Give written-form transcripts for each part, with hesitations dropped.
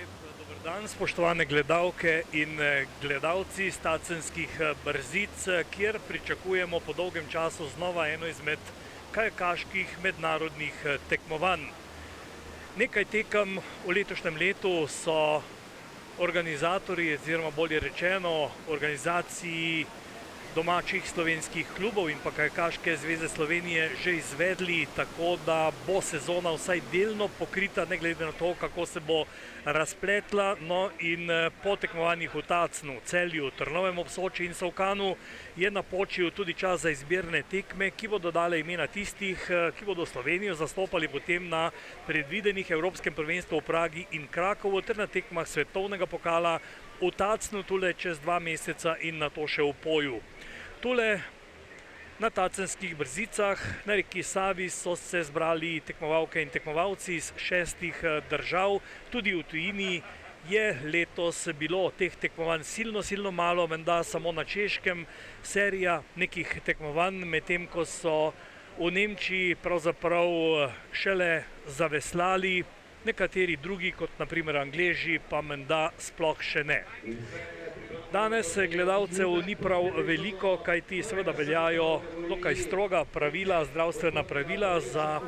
lep dober dan, spoštovane gledalke in gledalci Stacenskih brzic, kjer pričakujemo po dolgem času znova eno izmed kajakaških mednarodnih tekmovanj. Nekaj tekem v letošnjem letu so organizatorji, oziroma bolje rečeno, organizaciji domačih slovenskih klubov in pa Kajakaške zveze Slovenije že izvedli, tako da bo sezona vsaj delno pokrita, ne glede na to, kako se bo razpletla. No in po tekmovanjih v Tacnu, Celju, Trnovem ob Soči in Solkanu je napočil tudi čas za izbirne tekme, ki bodo dale imena tistih, ki bodo Slovenijo zastopali potem na predvidenih Evropskem prvenstvu v Pragi in Krakovu ter na tekmah svetovnega pokala v Tacnu tule čez 2 meseca in nato še v Poju. Tule na Tacenskih brzicah na reki Savi so se zbrali tekmovalke in tekmovalci iz 6 držav, tudi v tujini je letos bilo teh tekmovanj silno malo, menda samo na Češkem serija nekih tekmovanj, medtem ko so v Nemčiji pravzaprav šele zaveslali, nekateri drugi, kot naprimer Angleži, pa menda sploh še ne. Danes gledalcev ni prav veliko, kajti seveda veljajo dokaj stroga pravila, zdravstvena pravila za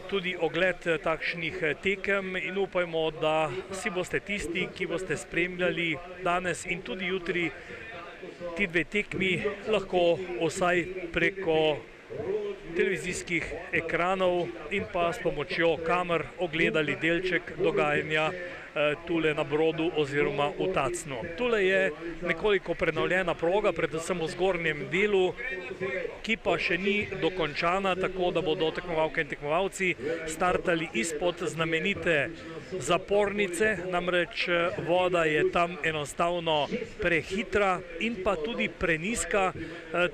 tudi ogled takšnih tekem in upajmo, da si boste tisti, ki boste spremljali danes in tudi jutri ti 2 tekmi, lahko vsaj preko televizijskih ekranov in pa s pomočjo kamer ogledali delček dogajanja tule na Brodu oziroma v Tacnu. Tule je nekoliko prenovljena proga, predvsem v zgornjem delu, ki pa še ni dokončana, tako da bodo tekmovalke in tekmovalci startali izpod znamenite zapornice, namreč voda je tam enostavno prehitra in pa tudi prenizka,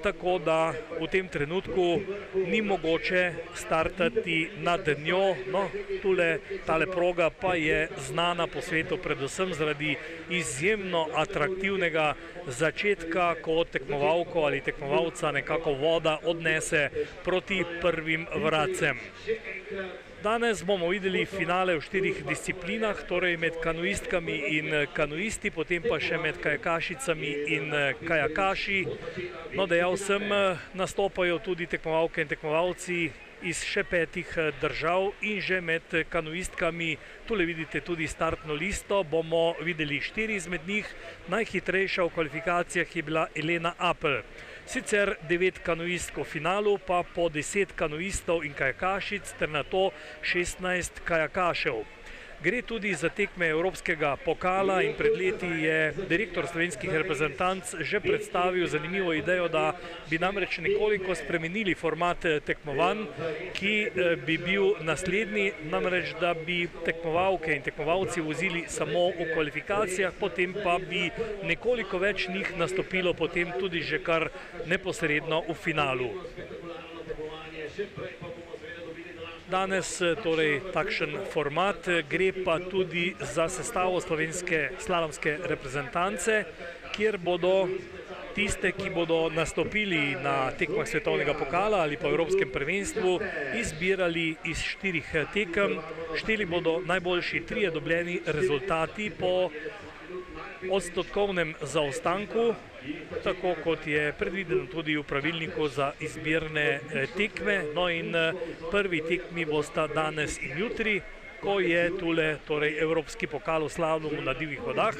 tako da v tem trenutku ni mogoče startati nad njo. No, tule tale proga pa je znana po svetu predvsem zaradi izjemno atraktivnega začetka, ko tekmovalko ali tekmovalca nekako voda odnese proti prvim vratcem. Danes bomo videli finale v 4 disciplinah, torej med kanuistkami in kanuisti, potem pa še med kajakašicami in kajakaši. No, dejal sem, nastopajo tudi tekmovalke in tekmovalci iz še 5 držav in že med kanuistkami, tule vidite tudi startno listo, bomo videli 4 izmed njih. Najhitrejša v kvalifikacijah je bila Elena Apel. Sicer 9 kanuistk v finalu, pa po 10 kanuistov in kajakašic ter nato 16 kajakašev. Gre tudi za tekme Evropskega pokala in pred leti je direktor slovenskih reprezentanc že predstavil zanimivo idejo, da bi namreč nekoliko spremenili format tekmovanj, ki bi bil naslednji, namreč da bi tekmovalke in tekmovalci vozili samo v kvalifikacijah, potem pa bi nekoliko več njih nastopilo potem tudi že kar neposredno v finalu. Danes torej takšen format, gre pa tudi za sestavo slovenske slalomske reprezentance, kjer bodo tiste, ki bodo nastopili na tekmah svetovnega pokala ali pa Evropskem prvenstvu, izbirali iz 4 tekem. Šteli bodo najboljši 3 dobljeni rezultati po odstotkovnem zaostanku, tako kot je predvideno tudi v pravilniku za izbirne tekme. No in prvi tekmi bosta danes in jutri, ko je tule torej Evropski pokal v slalomu na divjih vodah.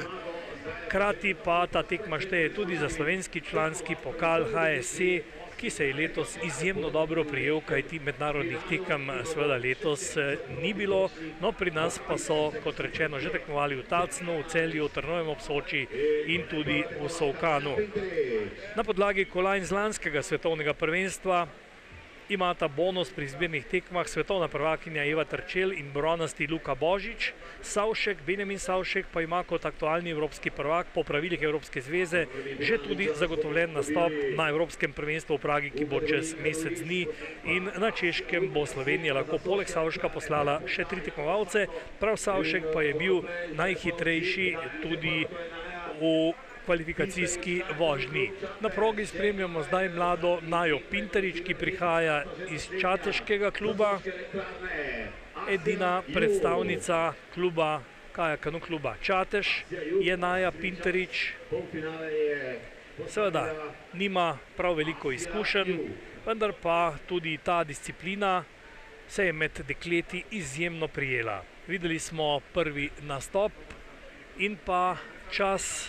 Hkrati pa ta tekma šteje tudi za slovenski članski pokal HSE, ki se je letos izjemno dobro prijel, kajti mednarodnih tekem seveda letos ni bilo. No, pri nas pa so, kot rečeno, že tekmovali v Tacnu, v Celju, v Trnovem ob Soči in tudi v Solkanu. Na podlagi kolajn z lanskega svetovnega prvenstva imata bonus pri izbirnih tekmah svetovna prvakinja Eva Terčelj in bronasti Luka Božič. Savšek, Benjamin Savšek pa ima kot aktualni evropski prvak po pravilih Evropske zveze že tudi zagotovljen nastop na Evropskem prvenstvu v Pragi, ki bo čez mesec dni, in na Češkem bo Slovenija lahko poleg Savška poslala še 3 tekmovalce. Prav Savšek pa je bil najhitrejši tudi v kvalifikacijski vožnji. Na progi spremljamo zdaj mlado Najo Pinterič, ki prihaja iz čateškega kluba, edina predstavnica kluba Kajakanu kluba Čatež je Naja Pinterič. Seveda nima prav veliko izkušenj, vendar pa tudi ta disciplina se je med dekleti izjemno prijela. Videli smo prvi nastop in pa čas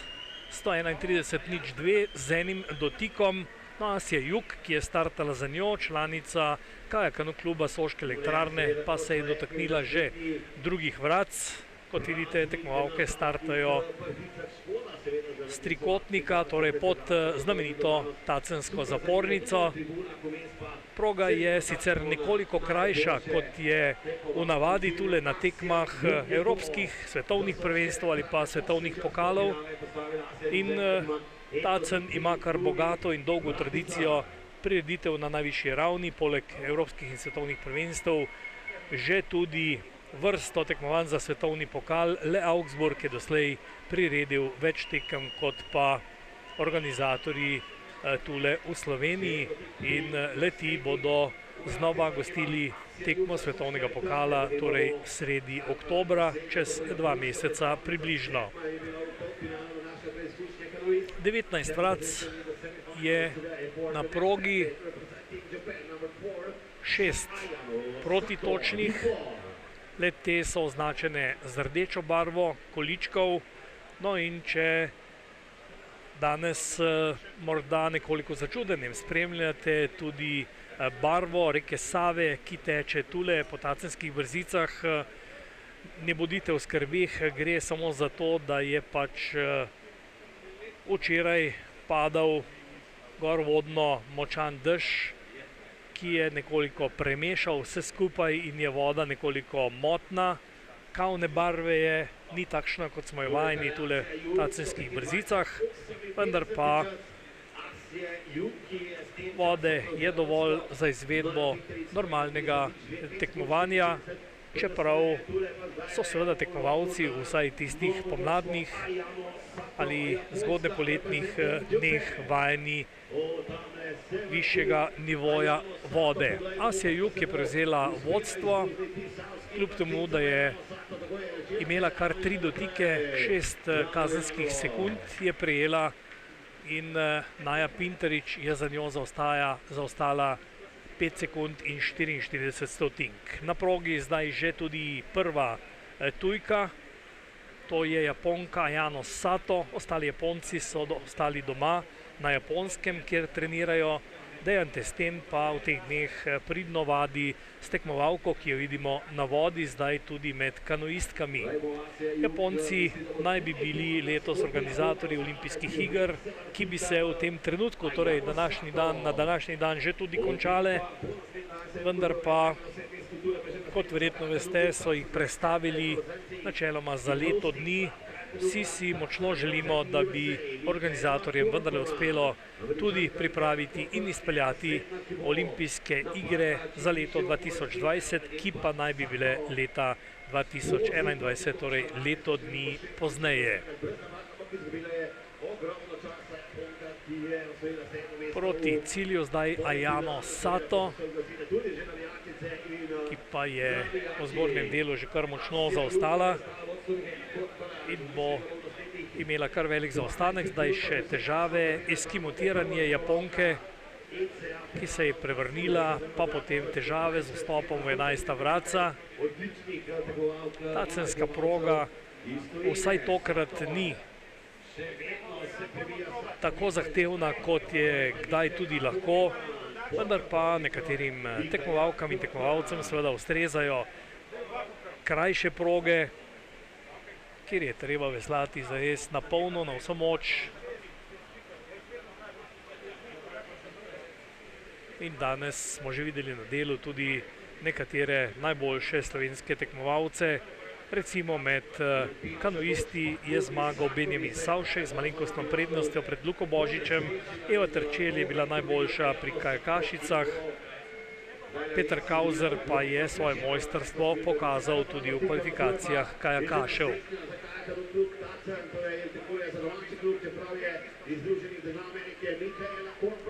131,02 z enim dotikom. No, Asja Jug, ki je startala za njo, članica Kajakanu kluba Soške elektrarne, pa se je dotaknila že drugih vratc. Kot vidite, tekmovalke startajo s trikotnika, torej pod znamenito tacensko zapornico. Proga je sicer nekoliko krajša, kot je v navadi tule na tekmah evropskih, svetovnih prvenstv ali pa svetovnih pokalov. In tacen ima kar bogato in dolgo tradicijo prireditev na najvišji ravni, poleg evropskih in svetovnih prvenstv, že tudi vrsto tekmovanj za svetovni pokal. Le Augsburg je doslej priredil več tekem kot pa organizatorji tule v Sloveniji in le-ti bodo znova gostili tekmo svetovnega pokala, torej sredi oktobra, čez 2 meseca približno. 19 vratc je na progi, 6 protitočnih. Le-te so označene z rdečo barvo količkov. No in če danes morda nekoliko začudenim spremljate tudi barvo reke Save, ki teče tule po Tacenskih Brzicah, ne bodite v skrbeh, gre samo za to, da je pač včeraj padal gorvodno močan dež, ki je nekoliko premešal vse skupaj in je voda nekoliko motna. Kavne barve je, ni takšna, kot smo jo vajeni tule v Tacenskih Brzicah, vendar pa vode je dovolj za izvedbo normalnega tekmovanja, čeprav so seveda tekmovalci vsaj tistih pomladnih ali zgodne poletnih dneh vajeni višjega nivoja vode. Asja Jug je prevzela vodstvo, kljub temu, da je imela kar 3 dotike, 6 kazenskih sekund je prejela in Naja Pinterič je za njo zaostala 5 sekund in 44 stotink. Na progi zdaj že tudi prva tujka, to je Japonka Ayano Sato. Ostali Japonci so ostali doma na Japonskem, kjer trenirajo. Dejan Testen pa v teh dneh pridno vadi s tekmovalko, ki jo vidimo na vodi, zdaj tudi med kanoistkami. Japonci naj bi bili letos organizatorji olimpijskih iger, ki bi se v tem trenutku, torej na današnji dan že tudi končale, vendar pa, kot verjetno veste, so jih prestavili načeloma za leto dni. Vsi si močno želimo, da bi organizatorjem vendarle uspelo tudi pripraviti in izpeljati olimpijske igre za leto 2020, ki pa naj bi bile leta 2021, torej leto dni pozneje. Proti cilju zdaj Ayano Sato, ki pa je v zgornjem delu že kar močno zaostala in bo imela kar velik zaostanek. Zdaj še težave, eskimotiranje Japonke, ki se je prevrnila, pa potem težave z vstopom v 11. vratca. Tacenska proga vsaj tokrat ni tako zahtevna, kot je kdaj tudi lahko, vendar pa nekaterim tekmovalkam in tekmovalcem seveda ustrezajo krajše proge, kjer je treba veslati zares na polno, na vso moč. In danes smo že videli na delu tudi nekatere najboljše slovenske tekmovalce. Recimo med kanoisti je zmagal Benjamin Savšek z malenkostno prednostjo pred Luko Božičem. Eva Terčelj je bila najboljša pri kajakašicah. Peter Kauzer pa je svoje mojstrstvo pokazal tudi v kvalifikacijah kajakašev.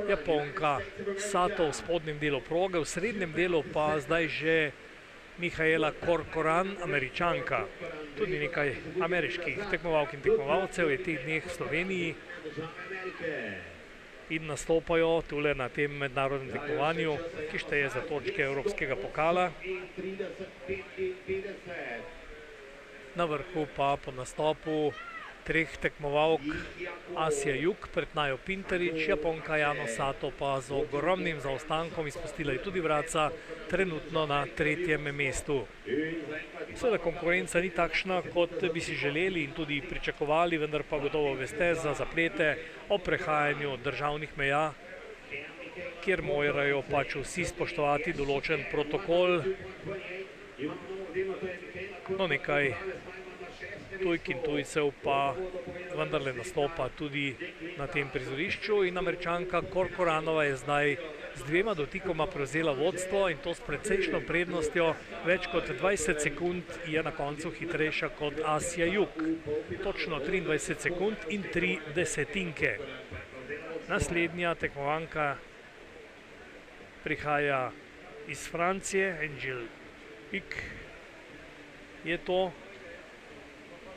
Japonka Sato v spodnjem delu proge, v srednjem delu pa zdaj že Mihaela Corcoran, Američanka. Tudi nekaj ameriških tekmovalk in tekmovalcev je teh dneh v Sloveniji in nastopajo tule na tem mednarodnem tekmovanju, ki šteje za točke Evropskega pokala. Na vrhu pa po nastopu treh tekmovalk Asja Jug pred Najo Pintarič, Japonka Jano Sato pa z ogromnim zaostankom izpustila je tudi vratca, trenutno na 3. mestu. Seveda konkurenca ni takšna, kot bi si želeli in tudi pričakovali, vendar pa gotovo veste za zaplete o prehajanju državnih meja, kjer morajo pač vsi spoštovati določen protokol. No, nekaj tujk in tujcev pa vendarle nastopa tudi na tem prizorišču in Američanka Corcoranova je zdaj z 2 dotikoma prevzela vodstvo in to s precejšnjo prednostjo, več kot 20 sekund je na koncu hitrejša kot Asja Jug. Točno 23 sekund in 3 desetinke. Naslednja tekmovanka prihaja iz Francije, Angelique je to.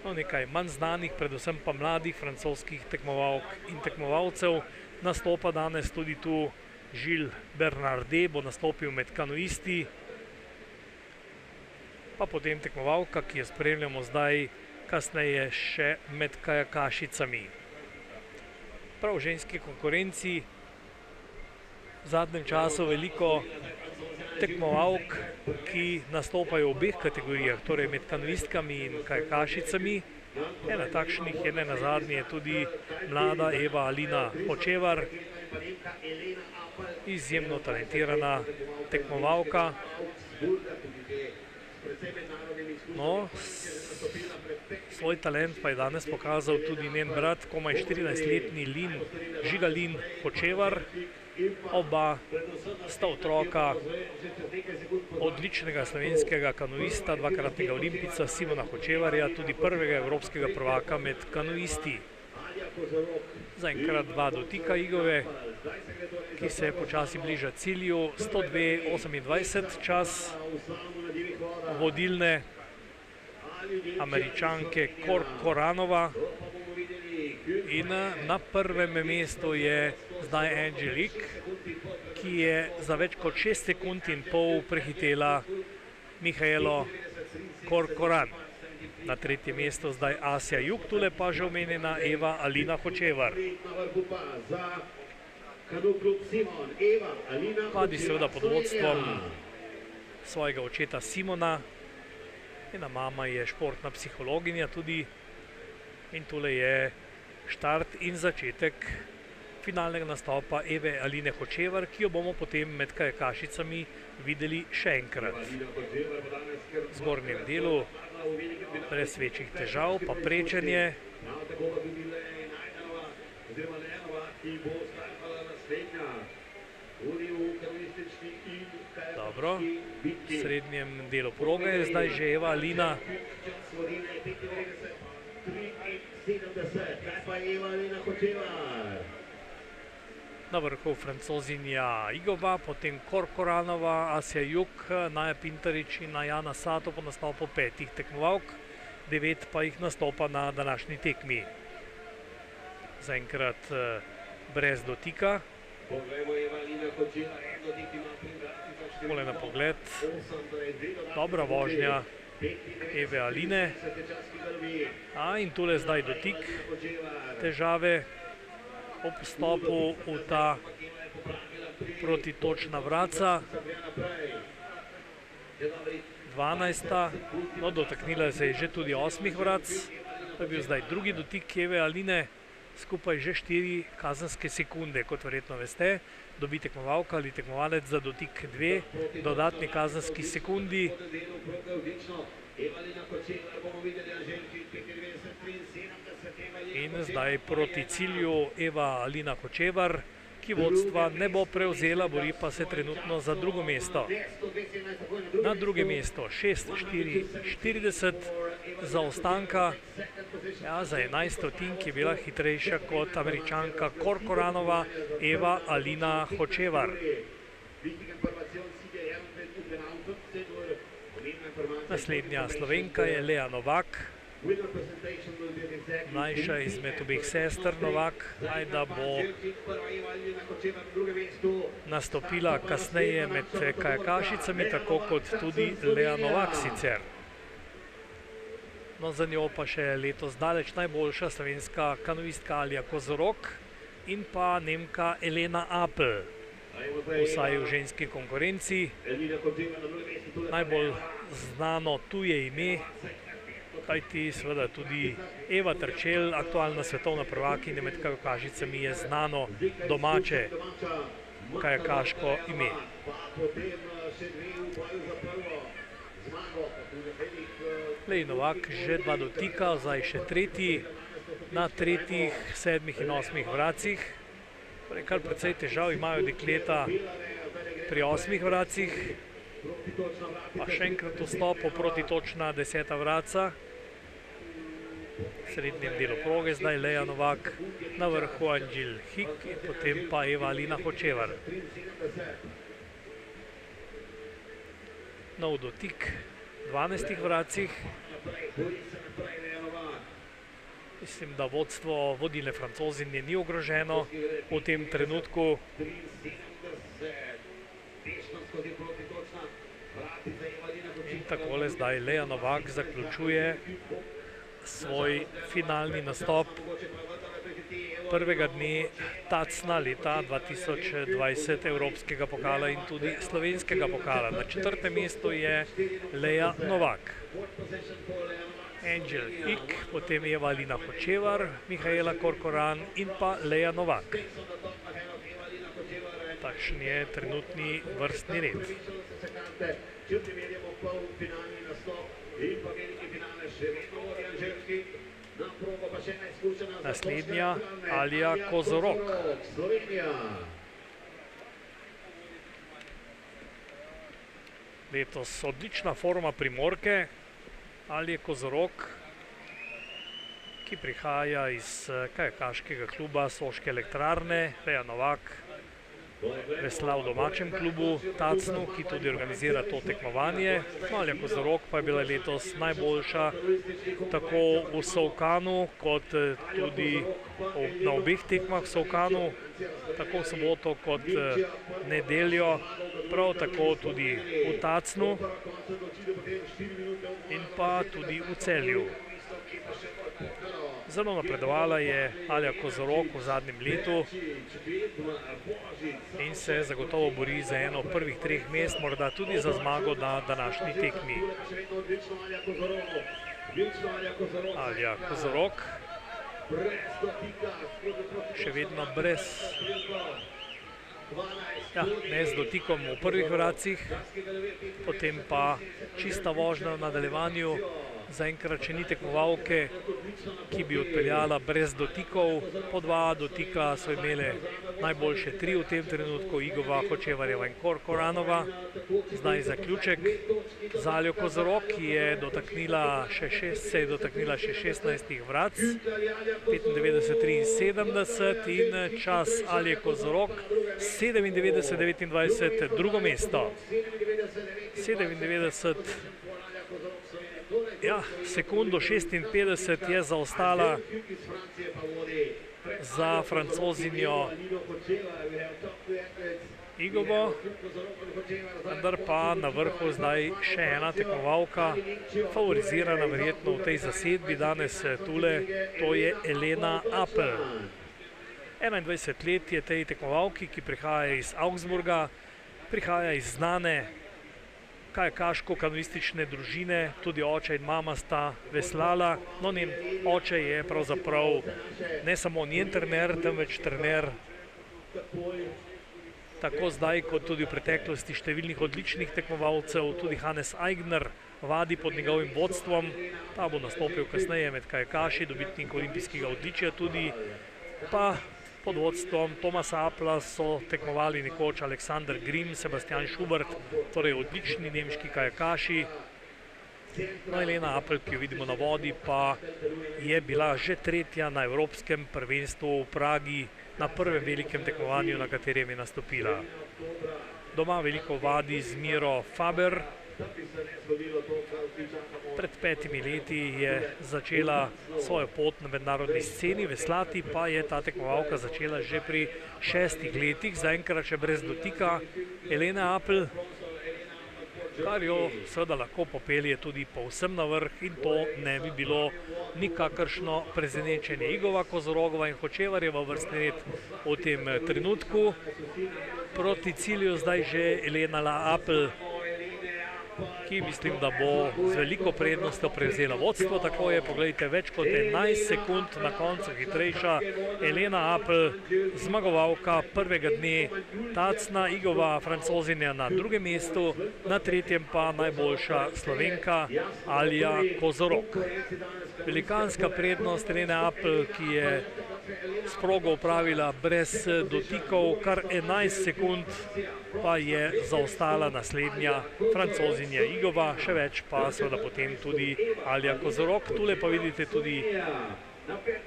No, nekaj manj znanih, predvsem pa mladih francoskih tekmovalk in tekmovalcev. Nastopa danes tudi tu Gilles Bernardet, bo nastopil med kanuisti. Pa potem tekmovalka, ki jo spremljamo zdaj, kasneje še med kajakašicami. Prav v ženski konkurenci v zadnjem času veliko tekmovalk, ki nastopajo v obeh kategorijah, torej med kanuistkami in kajakašicami. Ena takšnih je nenazadnje tudi mlada Eva Alina Hočevar, izjemno talentirana tekmovalka. No, svoj talent pa je danes pokazal tudi njen brat, komaj 14-letni Žiga Lin Hočevar. Oba sta otroka odličnega slovenskega kanuista, dvakratnega olimpijca Simona Hočevarja, tudi prvega evropskega prvaka med kanuisti. Zaenkrat 2 dotika Igove, ki se počasi bliža cilju, 102,28 čas vodilne Američanke Corcoranova. In na 1. mestu je zdaj Angelique, ki je za več kot 6 sekund in pol prehitela Mihaelo Corcoran. Na 3. mestu zdaj Asja Jug, tule pa že omenjena Eva Alina Hočevar. Vadi seveda pod vodstvom svojega očeta Simona. Njena mama je športna psihologinja tudi. In tule je štart in začetek finalnega nastopa Eve Aline Hočevar, ki jo bomo potem med kajakašicami videli še enkrat. V zgornjem delu brez večjih težav, pa prečenje. Dobro, v srednjem delu proge je zdaj že Eva Alina. Na vrhu Francozinja Igova, potem Corcoranova, Asja Jug, Naja Pintarič in Jana Sato po nastopu 5 tekmovalk, 9 pa jih nastopa na današnji tekmi. Zaenkrat brez dotika. Tole na pogled. Dobra vožnja Eve Aline. In tule zdaj dotik. Težave ob vstopu v ta protitočna vratca. 12. No, dotaknila se je že tudi 8 vratc. To je bil zdaj drugi dotik Eve Aline. Skupaj že 4 kazenske sekunde, kot verjetno veste. Dobi tekmovalka ali tekmovalec za dotik 2 dodatni kazenski sekundi. In zdaj proti cilju Eva Alina Hočevar, ki vodstva ne bo prevzela, bori pa se trenutno za drugo mesto. Na druge mesto 6:40 zaostanka. Za 11 stotink je bila hitrejša kot Američanka Corcoranova Eva Alina Hočevar. Naslednja Slovenka je Lea Novak, mlajša izmed obeh sester Novak. Ajda bo nastopila kasneje med kajakašicami, tako kot tudi Lea Novak sicer. No, za njo pa še letos daleč najboljša slovenska kanuistka Alja Kozorok in pa Nemka Elena Apel, vsaj v ženski konkurenci. Najbolj znano tuje ime, kajti seveda tudi Eva Terčelj, aktualna svetovna prvakinja med kajakašicami, je znano domače kajakaško ime. Lea Novak že 2 dotika, zdaj še tretji na 3., 7. in 8. vracih. Torej, kar precej težav imajo dekleta pri 8. vracih. Pa še enkrat vstop, protitočna 10. vraca. V srednjem delu proge zdaj Lea Novak, na vrhu Anđel Hik in potem pa Eva Alina Hočevar. Nov dotik v 12. vracih. Mislim, da vodstvo vodilne Francozinje ni ogroženo v tem trenutku. In takole zdaj Lea Novak zaključuje svoj finalni nastop prvega dne Tacna leta 2020 Evropskega pokala in tudi Slovenskega pokala. Na 4. mestu je Lea Novak. Anđel Hik, potem Eva Alina Hočevar, Mihaela Corcoran in pa Lea Novak. Takšen je trenutni vrstni red. Naslednja Alja Kozorok. Letos odlična forma Primorke Alje Kozorok, ki prihaja iz kajakaškega kluba Soške elektrarne. Lea Novak vesla v domačem klubu Tacnu, ki tudi organizira to tekmovanje. Alja Kozorok pa je bila letos najboljša tako v Solkanu kot tudi na obeh tekmah v Solkanu, tako v soboto kot nedeljo, prav tako tudi v Tacnu in pa tudi v Celju. Zelo napredovala je Alja Kozorok v zadnjem letu in se zagotovo bori za eno prvih 3 mest, morda tudi za zmago na današnji tekmi. Alja Kozorok še vedno brez, ne z dotikom v prvih vracih, potem pa čista vožnja v nadaljevanju. Zaenkrat še ni tekmovalke, ki bi odpeljala brez dotikov. Po 2 dotika so imele najboljše 3 v tem trenutku, Igova, Hočevarjeva in Corcoranova. Zdaj zaključek za Aljo Kozorok, ki je se je dotaknila še 16 vrac, 95-73 in čas Alje Kozorok 97-29, drugo mesto. 97 sekundo 56 je zaostala za Francozinjo Igovo, vendar pa na vrhu zdaj še ena tekmovalka, favorizirana verjetno v tej zasedbi danes tule, to je Elena Apel. 21 let je tej tekmovalki, ki prihaja iz Augsburga, prihaja iz znane kajakaško-kanuistične družine, tudi oče in mama sta veslala. No, njen oče je pravzaprav ne samo njen trener, temveč trener tako zdaj kot tudi v preteklosti številnih odličnih tekmovalcev. Tudi Hannes Aigner vadi pod njegovim vodstvom. Ta bo nastopil kasneje med kajakaši, dobitnik olimpijskega odličja tudi. Pa pod vodstvom Tomasa Apla so tekmovali nekoč Alexander Grimm, Sebastian Schubert, torej odlični nemški kajakaši. No, Elena Apel, ki jo vidimo na vodi, pa je bila že 3. na Evropskem prvenstvu v Pragi, na prvem velikem tekmovanju, na katerem je nastopila. Doma veliko vadi z Miro Faber, Pred 5 leti je začela svojo pot na mednarodni sceni, veslati pa je ta tekmovalka začela že pri 6 letih, zaenkrat še brez dotika Elene Apel, kar jo seveda lahko popelje tudi povsem na vrh in to ne bi bilo nikakršno presenečenje. Igova, Kozorogova in Hočevarjeva vrstni red v tem trenutku. Proti cilju zdaj že Elena Apel, ki mislim, da bo z veliko prednostjo prevzela vodstvo. Tako je, pogledajte, več kot 11 sekund na koncu hitrejša Elena Apel, zmagovalka prvega dne Tacna, Igova, Francozinja na drugem mestu, na tretjem pa najboljša Slovenka Alja Kozorog. Velikanska prednost Elene Apel, ki je s progo opravila brez dotikov, kar 11 sekund pa je zaostala naslednja Francozinja Igova, še več pa seveda potem tudi Alja Kozorog. Tule pa vidite tudi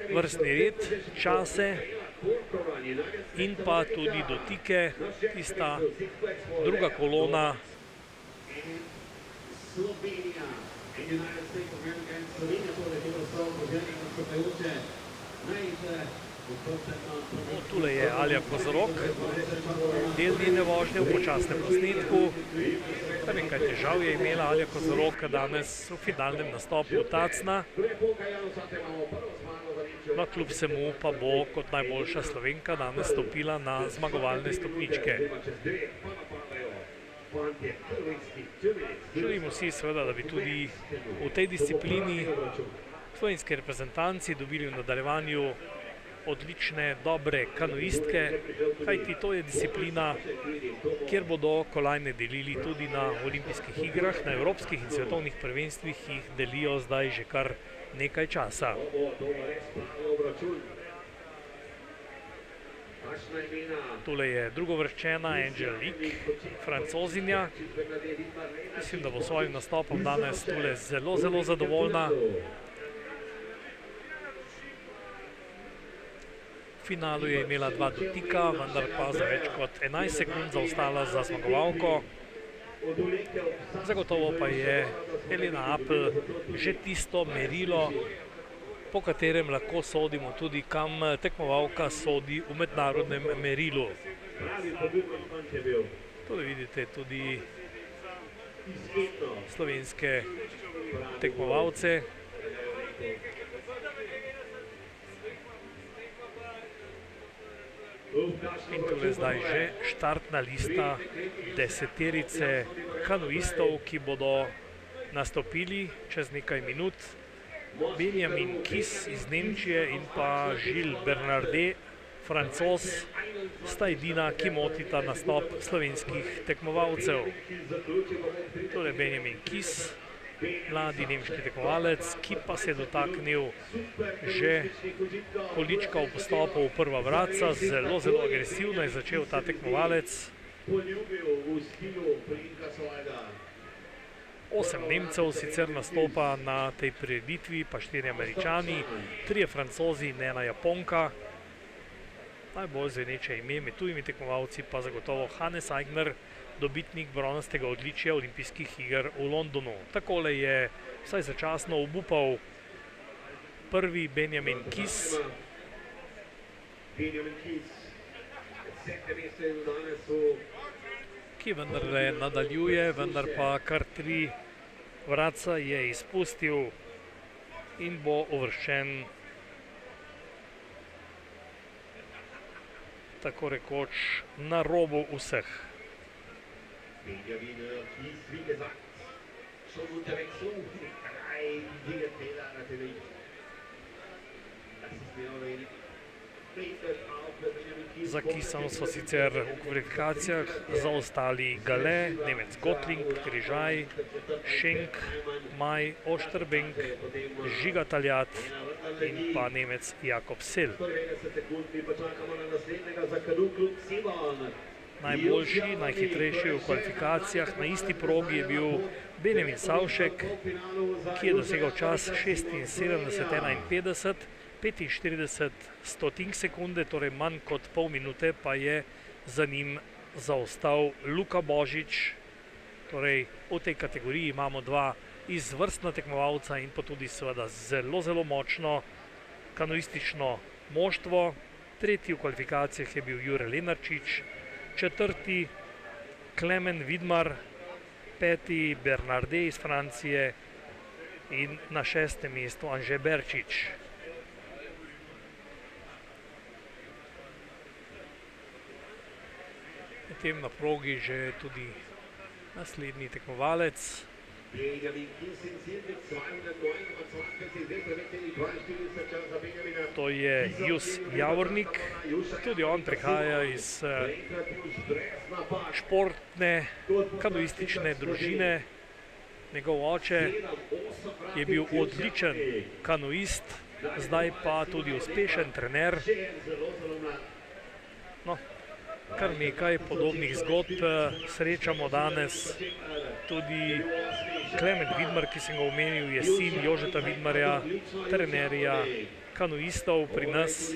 vrstni red, čase in pa tudi dotike, tista druga kolona. Tule je Alja Kozorog, del njene vožnje v počasnem posnetku. Kar nekaj težav je imela Alja Kozorog danes v finalnem nastopu Tacna. No, kljub vsemu pa bo kot najboljša Slovenka danes stopila na zmagovalne stopničke. Želimo si seveda, da bi tudi v tej disciplini slovenski reprezentanci dobili v nadaljevanju odlične, dobre kanoistke, kajti to je disciplina, kjer bodo kolajne delili tudi na olimpijskih igrah, na evropskih in svetovnih prvenstvih jih delijo zdaj že kar nekaj časa. Tule je drugovrščena Angelique, Francozinja. Mislim, da bo s svojim nastopom danes tule zelo zadovoljna. V finalu je imela 2 dotika, vendar pa za več kot 11 sekund zaostala za zmagovalko. Zagotovo pa je Elena Apel že tisto merilo, po katerem lahko sodimo tudi, kam tekmovalka sodi v mednarodnem merilu. Tole vidite tudi slovenske tekmovalce. In tole zdaj že štartna lista deseterice kanoistov, ki bodo nastopili čez nekaj minut. Benjamin Kiss iz Nemčije in pa Gilles Bernardet, Francoz, sta edina, ki motita nastop slovenskih tekmovalcev. Tole Benjamin Kiss, mladi nemški tekmovalec, ki pa se je dotaknil že količkov postopov v prva vratca. Zelo agresivno je začel ta tekmovalec. 8 Nemcev sicer nastopa na tej prireditvi, pa 4 Američani, 3 Francozi in 1 Japonka. Najbolj zveneče ime med tujimi tekmovalci pa zagotovo Hannes Eigner, dobitnik bronastega odličja olimpijskih iger v Londonu. Takole je vsaj začasno obupal prvi Benjamin Kiss. Ki vendarle nadaljuje, vendar pa kar 3 vratca je izpustil in bo uvrščen tako rekoč na robu vseh. Za Kissom so sicer v kvalifikacijah zaostali Gale, Nemec Gotling, Križaj, Schenk, Maj, Osterbenk, Žiga Taljat in pa Nemec Jakob Sel. Najboljši, najhitrejši v kvalifikacijah na isti progi je bil Benjamin Savšek, ki je dosegal čas 76:51, 45 stotink sekunde, torej manj kot pol minute, pa je za njim zaostal Luka Božič Torej, v tej kategoriji imamo dva izvrstna tekmovalca in pa tudi seveda zelo, zelo močno kanuistično moštvo. Tretji v kvalifikacijah je bil Jure Lenarčič, četrti Klemen Vidmar, peti Bernardet iz Francije in na šestem mestu Anže Berčič. Medtem na progi že tudi naslednji tekmovalec. To je Jus Javornik, tudi on prihaja iz športne kanuistične družine. Njegov oče je bil odličen kanuist, zdaj pa tudi uspešen trener. No, kar nekaj podobnih zgodb srečamo danes. Tudi Klemen Vidmar, ki sem ga omenil, je sin Jožeta Vidmarja, trenerja kanuistov pri nas,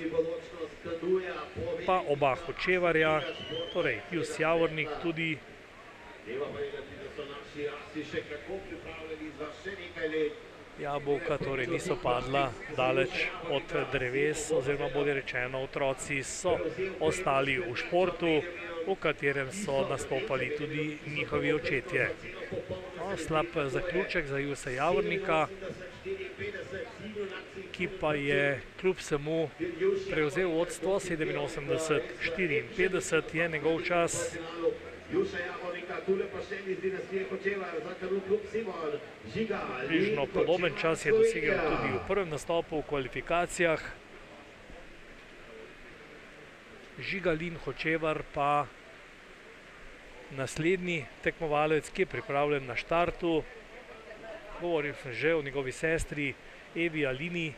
pa oba Hočevarja, torej Jus Javornik tudi. Jabolka torej niso padla daleč od dreves, oziroma bolje rečeno, otroci so ostali v športu, v katerem so nastopali tudi njihovi očetje. No, slab zaključek za Jusa Javornika, ki pa je kljub vsemu prevzel vodstvo 87-54, je njegov čas. Približno podoben čas je dosegel tudi v prvem nastopu v kvalifikacijah. Žigalin Hočevar pa naslednji tekmovalec, ki je pripravljen na štartu. Govoril sem že o njegovi sestri Evi Alini.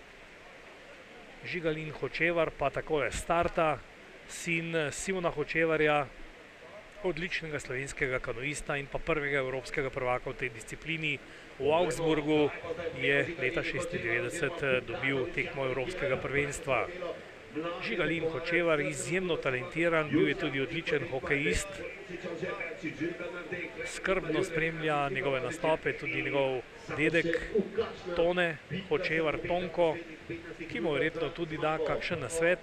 Žigalin Hočevar pa takole starta, sin Simona Hočevarja, odličnega slovenskega kanuista in pa prvega evropskega prvaka v tej disciplini. V Augsburgu je leta 1996 dobil tekmo evropskega prvenstva. Žigalin Hočevar, izjemno talentiran, bil je tudi odličen hokejist. Skrbno spremlja njegove nastope tudi njegov dedek Tone Hočevar Tonko, ki mu verjetno tudi da kakšen nasvet.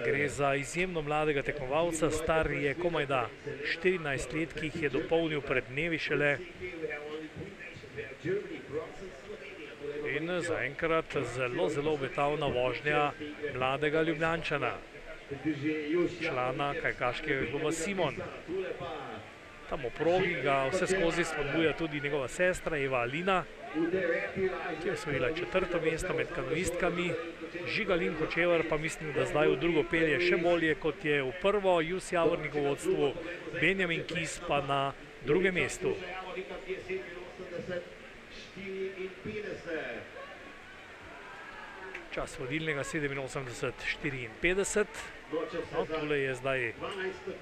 Gre za izjemno mladega tekmovalca, star je komajda 14 let, ki jih je dopolnil pred dnevi šele. In zaenkrat zelo, zelo obetavna vožnja mladega Ljubljančana, člana kajakaškega kluba Simon. Tam v progi ga vse skozi spodbuja tudi njegova sestra Eva Alina, ki je osvojila 4. mesto med kanuistkami. Žigalin Hočevar pa mislim, da zdaj v drugo pelje še bolje, kot je v prvo. Jus Javornik v vodstvu, Benjamin Kis pa na drugem mestu. Čas vodilnega 87-54. No, tule je zdaj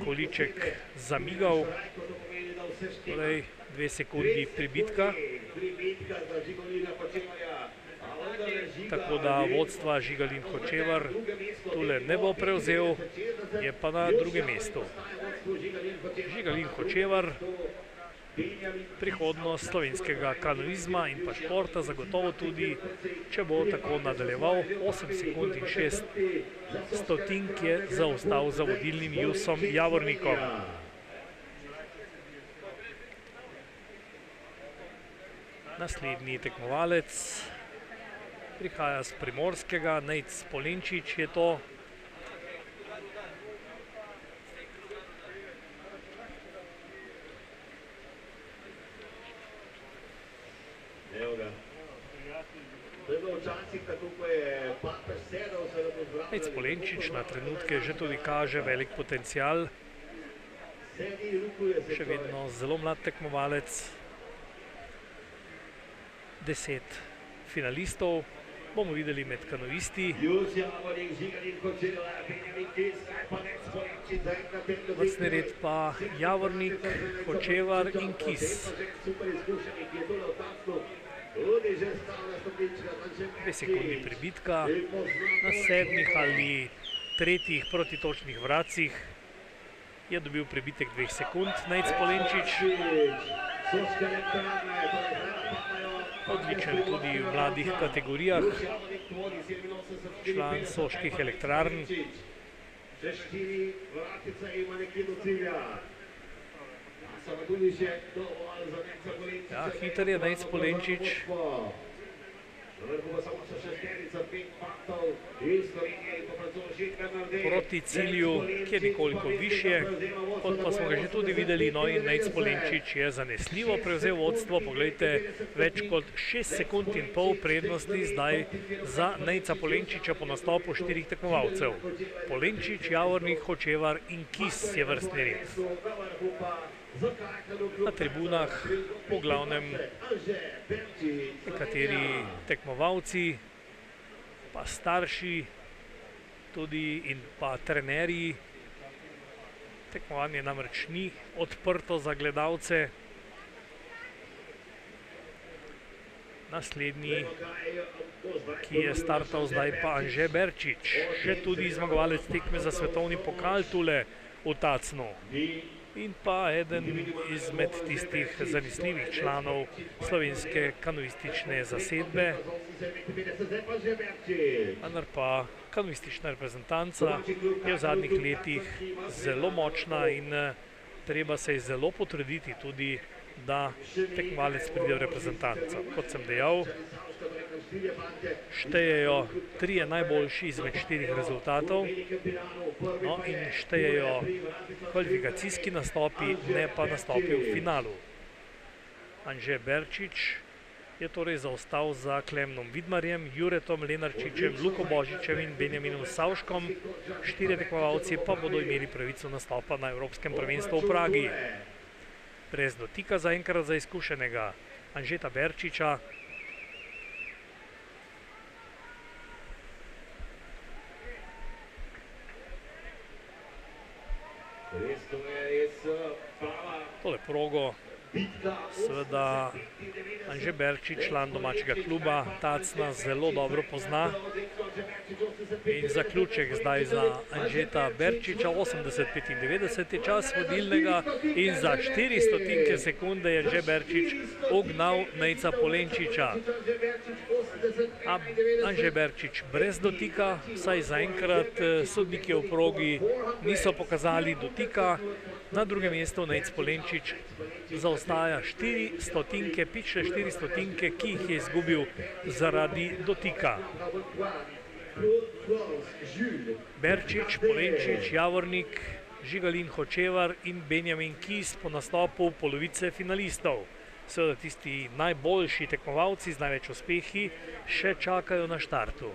količek zamigal, torej 2 sekundi pribitka. Tako da vodstva Žigalin Hočevar tule ne bo prevzel, je pa na drugem mestu. Žigalin Hočevar, prihodnost slovenskega kanuizma in pa športa zagotovo tudi, če bo tako nadaljeval. 8 sekund in 6 stotink je zaostal za vodilnim Jusom Javornikom. Naslednji tekmovalec prihaja z Primorskega, Nejc Polenčič je to. Nejc Polenčič na trenutke že tudi kaže velik potencial. Še vedno zelo mlad tekmovalec. 10 finalistov bomo videli med kanuisti. Vrstni red pa Javornik, Hočevar in Kis. 2 sekundi pribitka na 7. ali 3. protitočnih vracih. je dobil prebitek 2 sekund. Nejc Polenčič, odličen tudi v mladih kategorijah, član Soških elektrarn. Ja, hiter je Nejc Polenčič. Proti cilju, ki je nekoliko višje, kot pa smo ga že tudi videli, no in Nejc Polenčič je zanesljivo prevzel vodstvo. Poglejte, več kot 6 sekund in pol prednosti zdaj za Nejca Polenčiča po nastopu 4 tekmovalcev. Polenčič, Javornik, Hočevar in Kis je vrstni red. Na tribunah po glavnem nekateri tekmovalci, pa starši tudi in pa trenerji. Tekmovanje namreč ni odprto za gledalce. Naslednji, ki je startal zdaj, pa Anže Berčič, še tudi zmagovalec tekme za svetovni pokal tule v Tacnu. In pa eden izmed tistih zanesljivih članov slovenske kanuistične zasedbe. Vendar pa kanuistična reprezentanca je v zadnjih letih zelo močna in treba se je zelo potruditi tudi, da tekmovalec pride v reprezentanco. Kot sem dejal, štejejo 3 najboljši izmed 4 rezultatov, no in štejejo kvalifikacijski nastopi, ne pa nastopi v finalu. Anže Berčič je torej zaostal za Klemnom Vidmarjem, Juretom Lenarčičem, Luko Božičem in Benjaminom Savškom. 4 tekmovalci pa bodo imeli pravico nastopa na Evropskem prvenstvu v Pragi. Brez dotika zaenkrat za izkušenega Anžeta Berčiča. Tole progo seveda Anže Berčič, član domačega kluba Tacna, zelo dobro pozna. In zaključek zdaj za Anžeta Berčiča, 80:95 je čas vodilnega in za 400 sekunde je Anže Berčič ugnal Nejca Polenčiča. Anže Berčič brez dotika, saj zaenkrat sodniki v progi niso pokazali dotika. Na drugem mestu Nejc Polenčič zaostaja 400, pičle 400, ki jih je izgubil zaradi dotika. Berčič, Polenčič, Javornik, Žigalin, Hočevar in Benjamin Kis po nastopu polovice finalistov. Seveda tisti najboljši tekmovalci z največ uspehi še čakajo na štartu.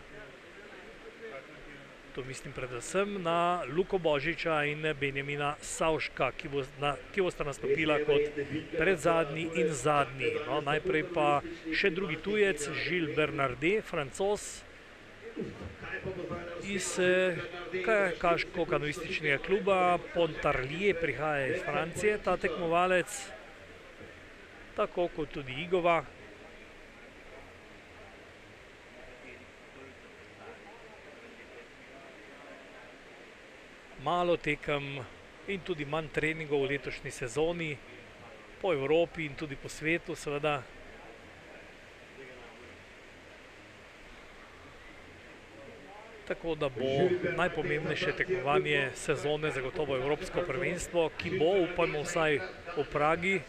To mislim predvsem na Luko Božiča in Benjamina Savška, ki bosta nastopila kot predzadnji in zadnji. No, najprej pa še drugi tujec, Gilles Bernardet, Francoz iz kaško-kanuističnega kluba Pontarlier, prihaja iz Francije ta tekmovalec, tako kot tudi Igova. Malo tekem in tudi manj treningov v letošnji sezoni, po Evropi in tudi po svetu seveda. Tako da bo najpomembnejše tekmovanje sezone zagotovo Evropsko prvenstvo, ki bo, upajmo, vsaj v Pragi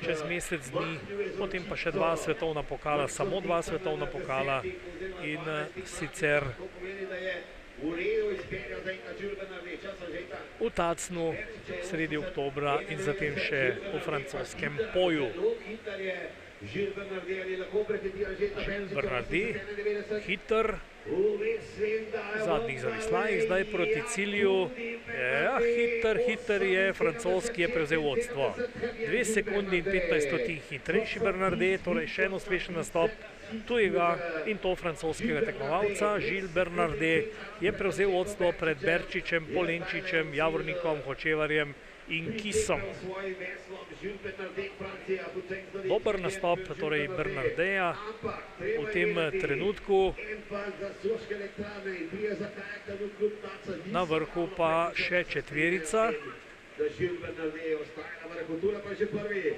čez mesec dni, potem pa še 2 svetovna pokala, samo 2 svetovna pokala in sicer v Tacnu sredi oktobra in zatem še v francoskem Poju. Bernardet, hiter, v zadnjih zavislajih, zdaj proti cilju. Ja, hiter je, francoski je prevzel vodstvo. 2 sekundi in 15 hitrejši Bernardet, torej še en uspešen nastop tujega in to francoskega tekmovalca. Gilles Bernardet je prevzel vodstvo pred Berčičem, Polenčičem, Javornikom, Hočevarjem in Kisom. Dober nastop torej Bernardeja v tem trenutku. Na vrhu pa še četverica.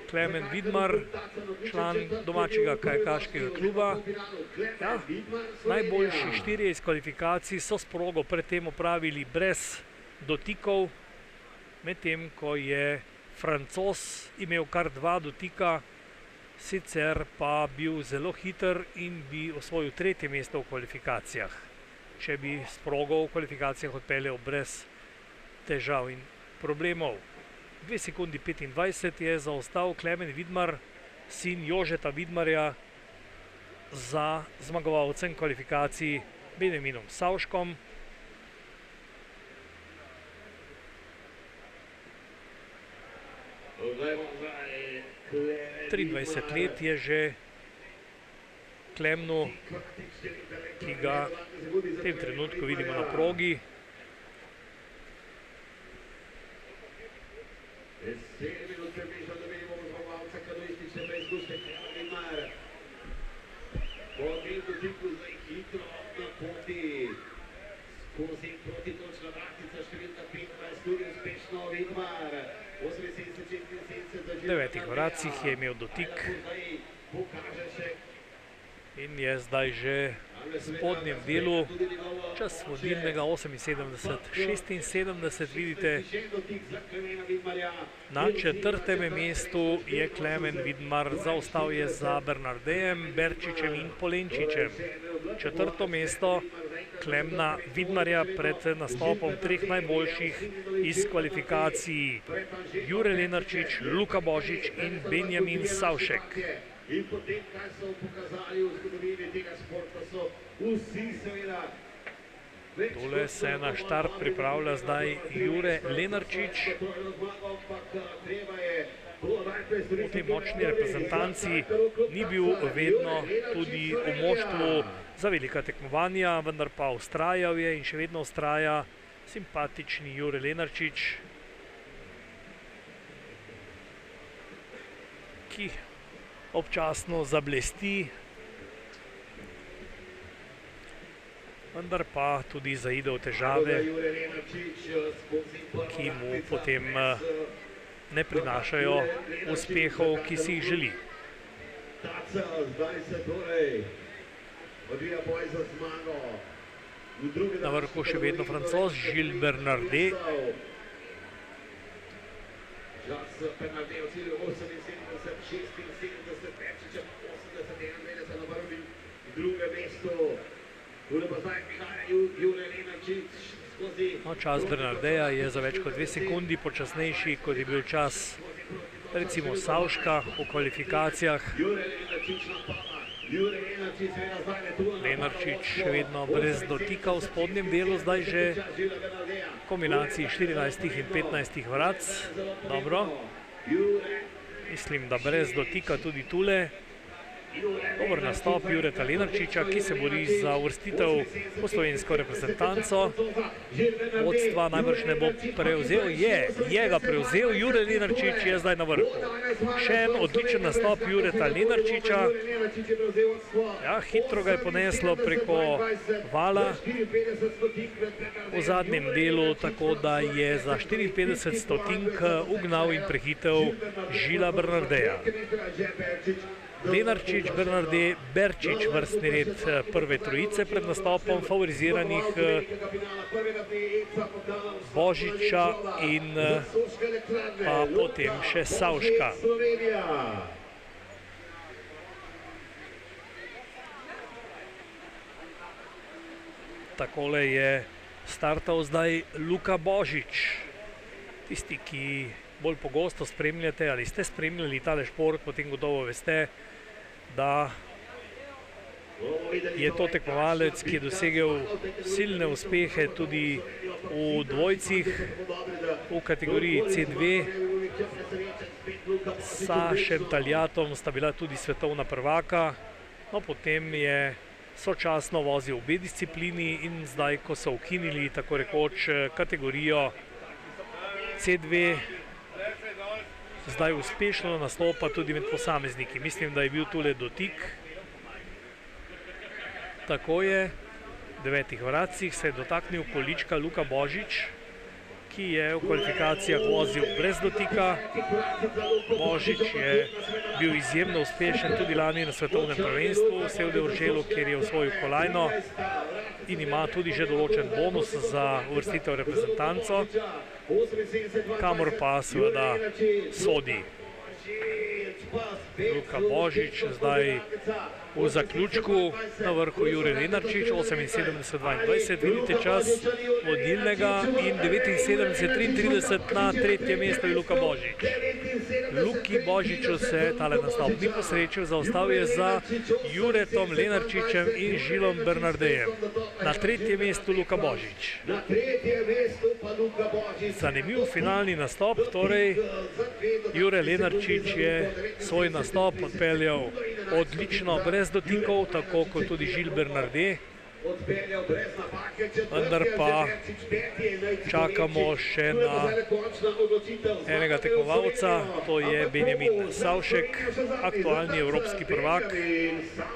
Klemen Vidmar, član domačega kajakaškega kluba. Ja, najboljši štirje iz kvalifikacij so s progo predtem opravili brez dotikov, medtem ko je Francoz imel kar 2 dotika, sicer pa bil zelo hiter in bi osvojil 3. mesto v kvalifikacijah, če bi s progo v kvalifikacijah odpeljal brez težav in problemov. 2 sekundi 25 je zaostal Klemen Vidmar, sin Jožeta Vidmarja, za zmagovalcem kvalifikacij Benjaminom Savškom. 23 let je že Klemnu, ki ga v tem trenutku vidimo na progi. V 9 vracih je imel dotik in je zdaj že v spodnjem delu. Čas vodilnega 78-76, vidite. Na 4. mestu je Klemen Vidmar, zaostal je za Bernardejem, Berčičem in Polenčičem. 4. mesto Klemna Vidmarja pred nastopom 3 najboljših iz kvalifikacij: Jure Lenarčič, Luka Božič in Benjamin Savšek. In potem, kaj so pokazali v zgodovini tega športa, so vsi seveda... Tole se na štart pripravlja zdaj Jure Lenarčič. V tej močni reprezentanci ni bil vedno tudi v moštvu za velika tekmovanja, vendar pa vztrajal je in še vedno vztraja simpatični Jure Lenarčič, ki občasno zablesti, vendar pa tudi zaide v težave, ki mu potem ne prinašajo uspehov, ki si jih želi. Na vrhu še vedno Francoz Gilles Bernardet. Čas Bernardeja je za več kot 2 sekundi počasnejši, kot je bil čas recimo Savška v kvalifikacijah. Lenarčič še vedno brez dotika v spodnjem delu, zdaj že v kombinaciji 14 in 15 vrac. Dobro, mislim, da brez dotika tudi tule. Dober nastop Jureta Lenarčiča, ki se bori za uvrstitev v slovensko reprezentanco. Vodstva najbrž ne bo prevzel, je ga prevzel, Jure Lenarčič je zdaj na vrhu. Še en odličen nastop Jureta Lenarčiča. Ja, hitro ga je poneslo preko vala v zadnjem delu, tako da je za 54 stotink ugnal in prehitev Gilesa Bernardeja. Lenarčič, Bernardet, Berčič, vrstni red prve trojice pred nastopom, favoriziranih Božiča in pa potem še Savška. Takole je startal zdaj Luka Božič. Tisti, ki bolj pogosto spremljate ali ste spremljali tale šport, potem gotovo veste, da je to tekmovalec, ki je dosegel silne uspehe tudi v dvojcih, v kategoriji C2. S Sašem Taljatom sta bila tudi svetovna prvaka, no potem je sočasno vozil obe disciplini in zdaj, ko so ukinili tako rekoč kategorijo C2, zdaj uspešno nastopa tudi med posamezniki. Mislim, da je bil tule dotik. Tako je, v 9 vratcih se je dotaknil količka Luka Božič, ki je v kvalifikacijah vozil brez dotika. Božič je bil izjemno uspešen tudi lani na svetovnem prvenstvu v Sevde Uršelu, kjer je osvojil kolajno in ima tudi že določen bonus za uvrstitev reprezentanco, kamor pa seveda sodi. Luka Božič zdaj v zaključku, na vrhu Jure Lenarčič, 78-22, vidite čas vodilnega, in 79-33 na tretje mesto je Luka Božič. Luki Božiču se tale nastop ni posrečil, zaostal je za Juretom Lenarčičem in Žilom Bernardejem. Na tretje mesto Luka Božič. Zanimiv finalni nastop, torej Jure Lenarčič je svoj nastop odpeljal odlično, brez dotikov, tako kot tudi Žil Bernarde. Vendar pa čakamo še na enega tekmovalca, to je Benjamin Savšek, aktualni evropski prvak,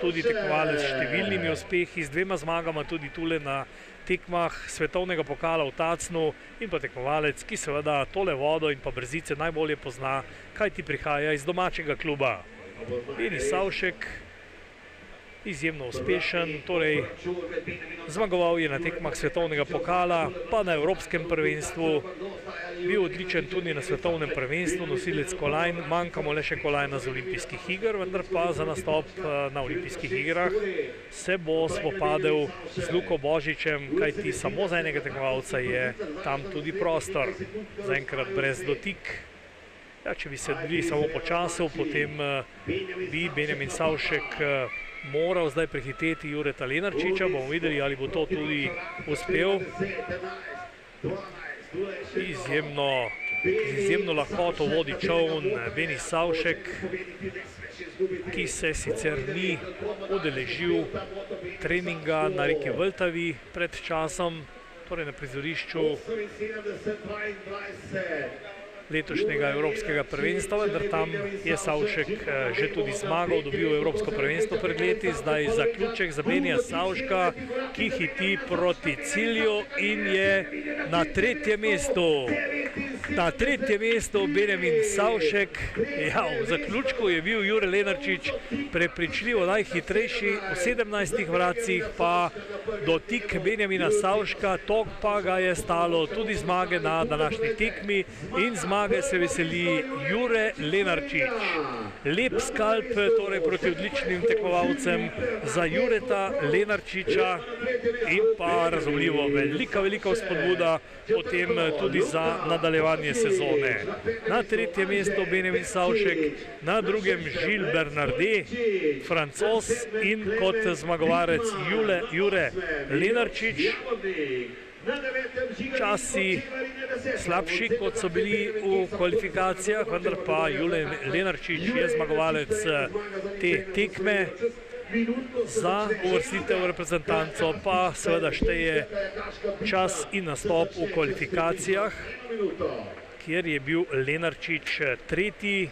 tudi tekmovalec s številnimi uspehi, z 2 zmagama tudi tule na tekmah svetovnega pokala v Tacnu, in pa tekmovalec, ki seveda tole vodo in pa brzice najbolje pozna, kaj ti prihaja iz domačega kluba. Beni Savšek, izjemno uspešen, torej zmagoval je na tekmah svetovnega pokala, pa na evropskem prvenstvu, bil odličen tudi na svetovnem prvenstvu, nosilec kolajn, manjkamo le še kolajna z olimpijskih iger, vendar pa za nastop na olimpijskih igrah se bo spopadel z Luko Božičem, kajti samo za enega tekmovalca je tam tudi prostor, zaenkrat brez dotik. Ja, če bi se bili samo po času, potem bi Benjamin Savšek moral zdaj prehiteti Jureta Lenarčiča, bomo videli, ali bo to tudi uspel. Izjemno lahkoto vodi čoln Beni Savšek, ki se sicer ni udeležil treninga na reki Vltavi pred časom, torej na prizorišču letošnjega evropskega prvenstva, vendar tam je Savšek že tudi zmagal, dobil evropsko prvenstvo pred leti, zdaj zaključek za Benija Savška, ki hiti proti cilju in je na tretjem mestu. Na tretje mesto Benjamin Savšek, ja, v zaključku je bil Jure Lenarčič prepričljivo najhitrejši, v 17 vratcih pa dotik Benjamina Savška, tok pa ga je stalo tudi zmage na današnji tekmi in zmage se veseli Jure Lenarčič. Lep skalp torej proti odličnim tekmovalcem za Jureta Lenarčiča in pa razumljivo velika vzpodbuda potem tudi za nadaljevanje sezone. Na tretje mesto Benjamin Savšek, na drugem Žil Bernarde, Francoz, in kot zmagovalec Jure Lenarčič. Časi slabši, kot so bili v kvalifikacijah, vendar pa Jure Lenarčič je zmagovalec te tekme. Za uvrstitev reprezentanco pa seveda šteje čas in nastop v kvalifikacijah, kjer je bil Lenarčič tretji,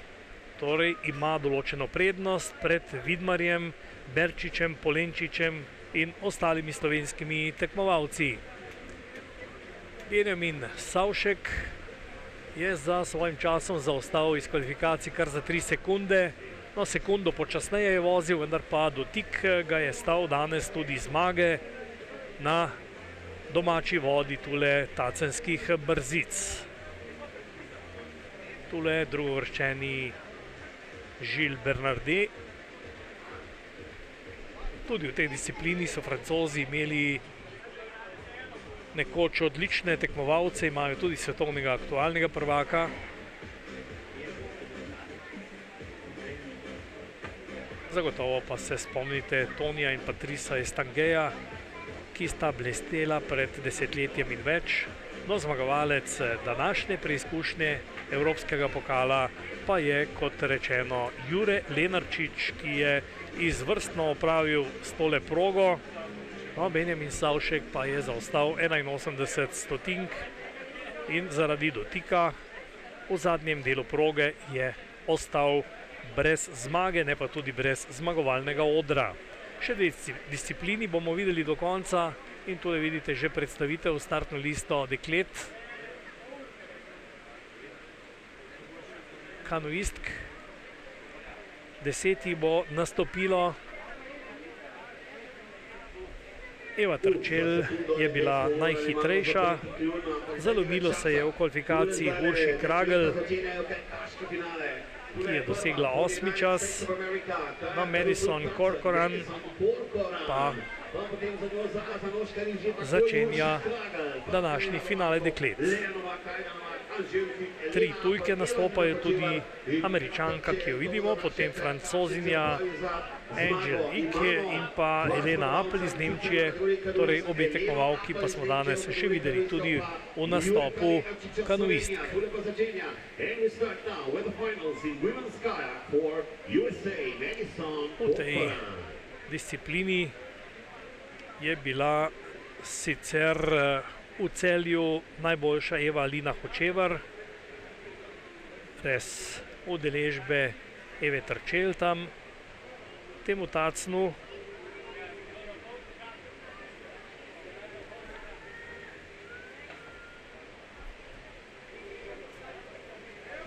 torej ima določeno prednost pred Vidmarjem, Berčičem, Polenčičem in ostalimi slovenskimi tekmovalci. Benjamin Savšek je za svojim časom zaostal iz kvalifikacij kar za 3 sekunde. No, sekundo počasneje je vozil, vendar pa dotik ga je stal danes tudi zmage na domači vodi tule tacenskih brzic. Tule drugovrščeni Žil Bernarde. Tudi v tej disciplini so Francozi imeli nekoč odlične tekmovalce, imajo tudi svetovnega aktualnega prvaka. Zagotovo pa se spomnite Tonija in Patrisa Estangeja, ki sta blestela pred desetletjem in več. No, zmagovalec današnje preizkušnje evropskega pokala pa je, kot rečeno, Jure Lenarčič, ki je izvrstno opravil s tole progo. No, Benjamin Savšek pa je zaostal 81 stotink in zaradi dotika v zadnjem delu proge je ostal brez zmage, ne pa tudi brez zmagovalnega odra. Še dve disciplini bomo videli do konca in tule vidite že predstavitev startno listo deklet. Kanuistk, 10 bo nastopilo. Eva Terčelj je bila najhitrejša, zalomilo se je v kvalifikaciji Urši Kragl, ki je dosegla 8. čas, no Madison Corcoran pa začenja današnji finale deklet. 3 tujke nastopajo, tudi Američanka, ki jo vidimo, potem Francozinja Angel Ike in pa Elena Apel iz Nemčije, torej obe tekmovalki pa smo danes še videli tudi v nastopu kanuistk. V tej disciplini je bila sicer v Celju najboljša Eva Alina Hočevar, brez udeležbe Eve Terčelj tam. Temu tacnu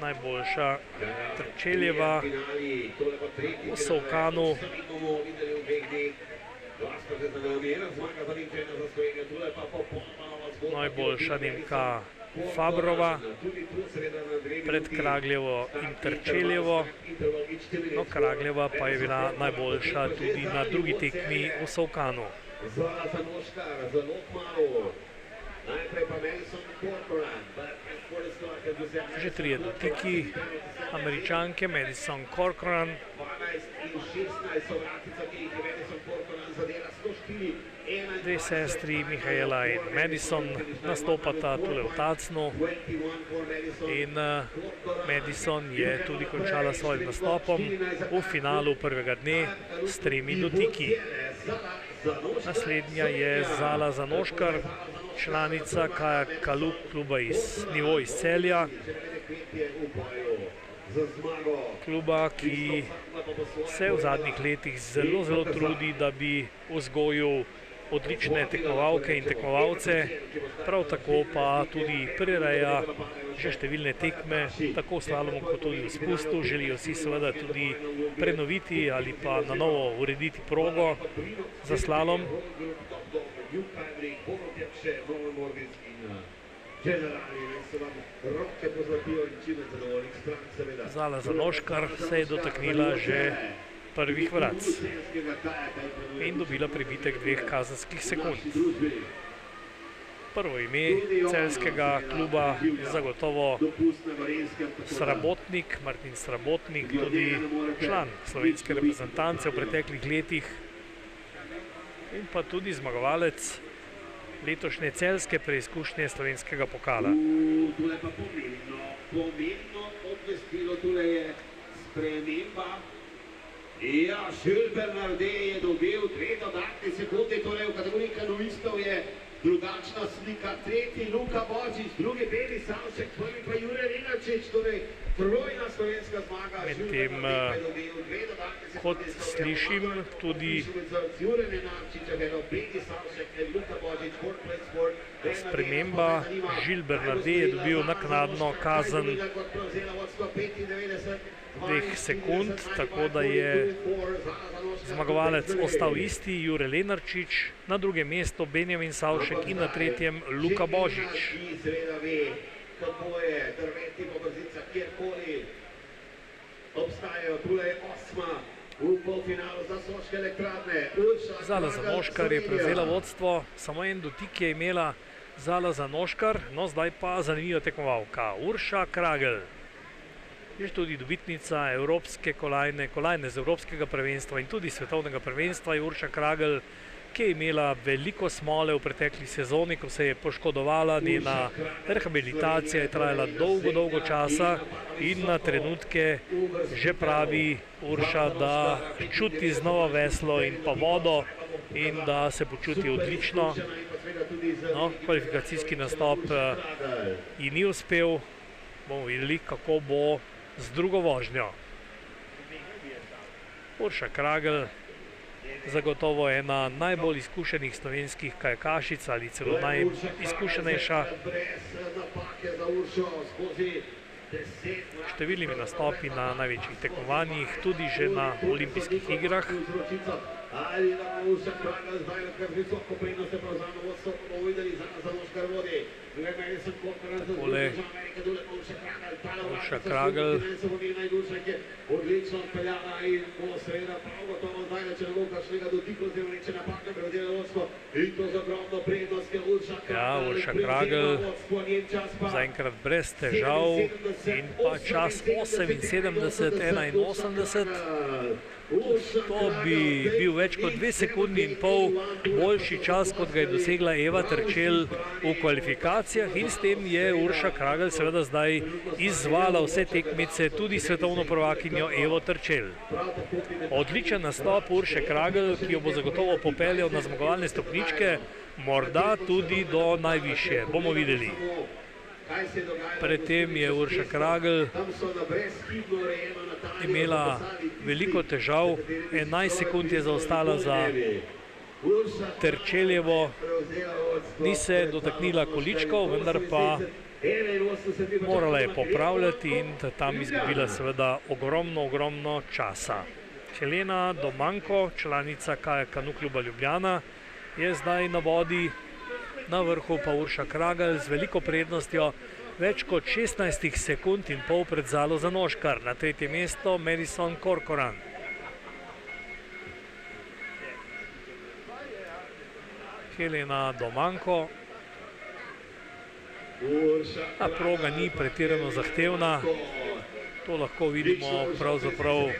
najboljša Terčeljeva v Solkanu. Najboljša Nemka Fabrova pred Kragljevo in Terčeljevo. No, Kragljeva pa je bila najboljša tudi na drugi tekmi v Solkanu. Že 3 dotiki Američanke, Madison Corcoran. Dve sestri, Mihaela in Madison, nastopata tule v tacnu in Madison je tudi končala s svojim nastopom v finalu prvega dne s 3 dotiki. Naslednja je Zala Zanoškar, članica Kajak Klub kluba Nivo iz Celja. Kluba, ki se v zadnjih letih zelo trudi, da bi vzgojil odlične tekmovalke in tekmovalce, prav tako pa tudi prireja že številne tekme, tako v slalomu kot tudi v spustu. Želijo si seveda tudi prenoviti ali pa na novo urediti progo za slalom. Zala Zanoškar se je dotaknila že prvih vrat in dobila pribitek 2 kazenskih sekund. Prvo ime celjskega kluba zagotovo Srabotnik, Martin Srabotnik, tudi član slovenske reprezentance v preteklih letih in pa tudi zmagovalec letošnje celjske preizkušnje slovenskega pokala. Tule pa pomembno obvestilo, tule je sprememba. Ja, Jules Bernardet je dobil 2 dodatne sekunde, torej v kategoriji kanuistov je drugačna slika. 3. Luka Božič, 2. Beli Savšek, 1. pa Jure Lenarčič, torej trojna slovenska zmaga. Medtem, kot slišim, tudi sprememba. Jules Bernardet je dobil naknadno kazen 2 sekund, tako da je zmagovalec ostal isti, Jure Lenarčič, na drugem mestu Benjamin Savšek in na 3. Luka Božič. Zala Zanoškar je prevzela vodstvo, samo 1 dotik je imela Zala Zanoškar, no zdaj pa zanimiva tekmovalka Urša Kragl. Je tudi dobitnica evropske kolajne z evropskega prvenstva in tudi svetovnega prvenstva. Urša Kragl, ki je imela veliko smole v pretekli sezoni, ko se je poškodovala, njena rehabilitacija je trajala dolgo časa in na trenutke že pravi Urša, da čuti znova veslo in pa vodo in da se počuti odlično. No, kvalifikacijski nastop ji ni uspel. Bomo videli, kako bo z drugo vožnjo. Urša Kragl, zagotovo ena najbolj izkušenih slovenskih kajakašic ali celo najizkušenejša. Številnimi nastopi na največjih tekmovanjih, tudi že na olimpijskih igrah. Takole Urša Kragl. Ja, Urša Kragl zaenkrat brez težav in pa čas 78:81. To bi bil več kot 2,5 sekunde boljši čas, kot ga je dosegla Eva Terčelj v kvalifikacijah, in s tem je Urša Kragl seveda zdaj izzvala vse tekmice, tudi svetovno prvakinjo Evo Terčelj. Odličen nastop Urše Kragl, ki jo bo zagotovo popeljal na zmagovalne stopničke, morda tudi do najvišje. Bomo videli. Predtem je Urša Kragl imela veliko težav, 11 sekund je zaostala za Terčeljevo, ni se dotaknila količkov, vendar pa morala je popravljati in tam izgubila seveda ogromno časa. Helena Domanko, članica Kajak-Kanu kluba Ljubljana, je zdaj na vodi, na vrhu pa Urša Kragl z veliko prednostjo, več kot 16 sekund in pol pred Zalo Zanoškar. Na tretje mesto Madison Corcoran. Helena Domanko. A proga ni pretirano zahtevna. To lahko vidimo pravzaprav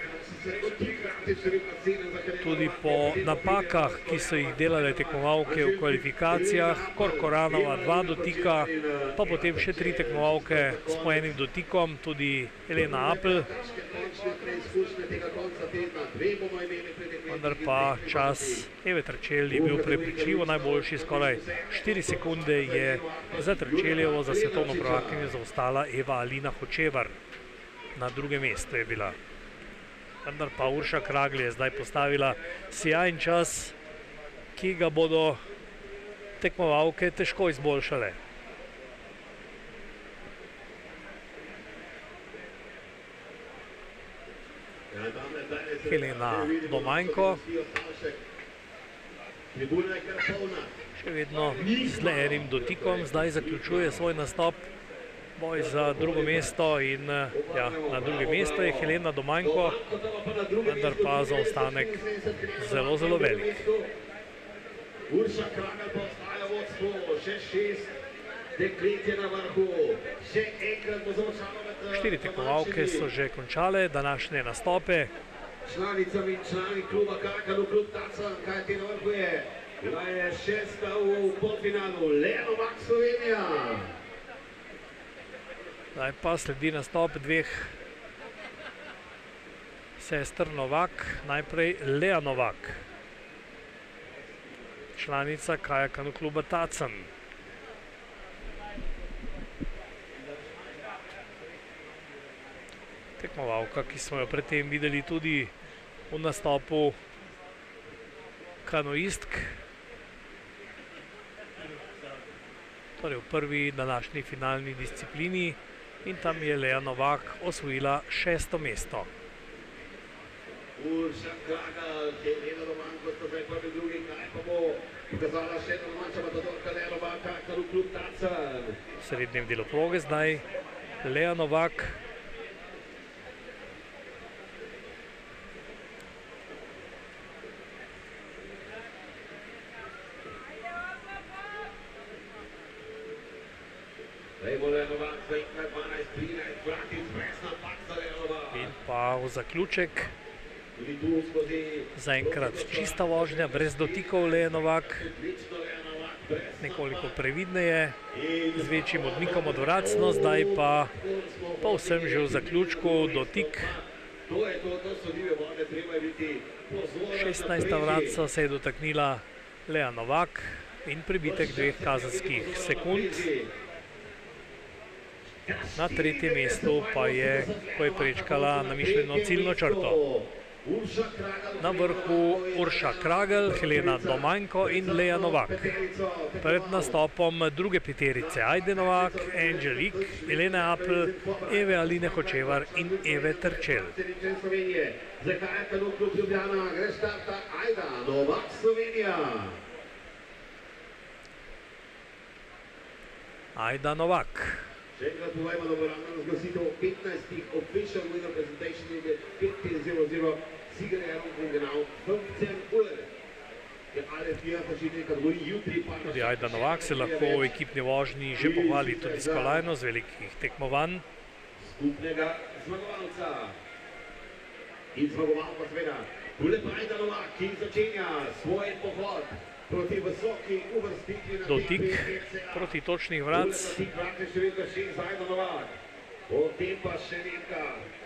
tudi po napakah, ki so jih delale tekmovalke v kvalifikacijah. Corcoranova 2 dotika, pa potem še 3 tekmovalke s po enim dotikom, tudi Elena Apel. Vendar pa čas Eve Terčelj je bil prepričljivo najboljši, skoraj 4 sekunde je za Terčeljevo, za svetovno prvakinjo zaostala Eva Alina Hočevar. Na drugem mestu je bila. Vendar pa Urša Kragl je zdaj postavila sjajen čas, ki ga bodo tekmovalke težko izboljšale. Helena Domanko. Še vedno z le enim dotikom, zdaj zaključuje svoj nastop. Boj za drugo mesto in ja, na drugem mestu je Helena Domanko, vendar pa zaostanek zelo velik. Urša Kragl pa ostaja vodstvo, še 6 deklet je na vrhu, še enkrat bo završalo med... 4 tekmovalke so že končale današnje nastope. Članicami in člani kluba Kajak-Kanu klub Tacen, kaj ti na vrhu je? Bila je 6. v polfinalu, Lea Novak, Slovenija. Zdaj pa sledi nastop dveh sester Novak, najprej Lea Novak, članica Kajak-Kanu kluba Tacen. Tekmovalka, ki smo jo predtem videli tudi v nastopu kanoistk, torej v prvi današnji finalni disciplini, in tam je Lea Novak osvojila 6. mesto. Urša Kragl, Helena Domanko sta zdaj prvi, drugi, kaj pa bo pokazala še domača matadorka Lea Novak, Kajak-Kanu klub Tacen. V srednjem delu proge zdaj Lea Novak. In pa v zaključek zaenkrat čista vožnja, brez dotikov Lea Novak, nekoliko previdneje, z večjim odmikom od vrat, no zdaj pa povsem že v zaključku dotik. 16. vratca se je dotaknila Lea Novak in pribitek 2 kazenskih sekund. Na tretjem mestu pa je, ko je prečkala namišljeno ciljno črto. Na vrhu Urša Kragl, Helena Domanjko in Lea Novak. Pred nastopom druge peterice Ajde Novak, Angelik, Elene Apl, Eve Aline Hočevar in Eve Terčel. Ajda Novak. Še enkrat povejmo, da bo ravno razglasitev 15 official winner presentation in 15.00 Siegerehrung in genau 15 Uhr. Tudi Ajda Novak se lahko v ekipni vožnji že pohvali tudi s kolajno z velikih tekmovanj. Skupnega zmagovalca. In zmagovalka seveda. Tule pa Ajda Novak, ki začenja svoj pohod proti visoki uvrstitvi na dotik proti točnih vratc. Potem pa še Renka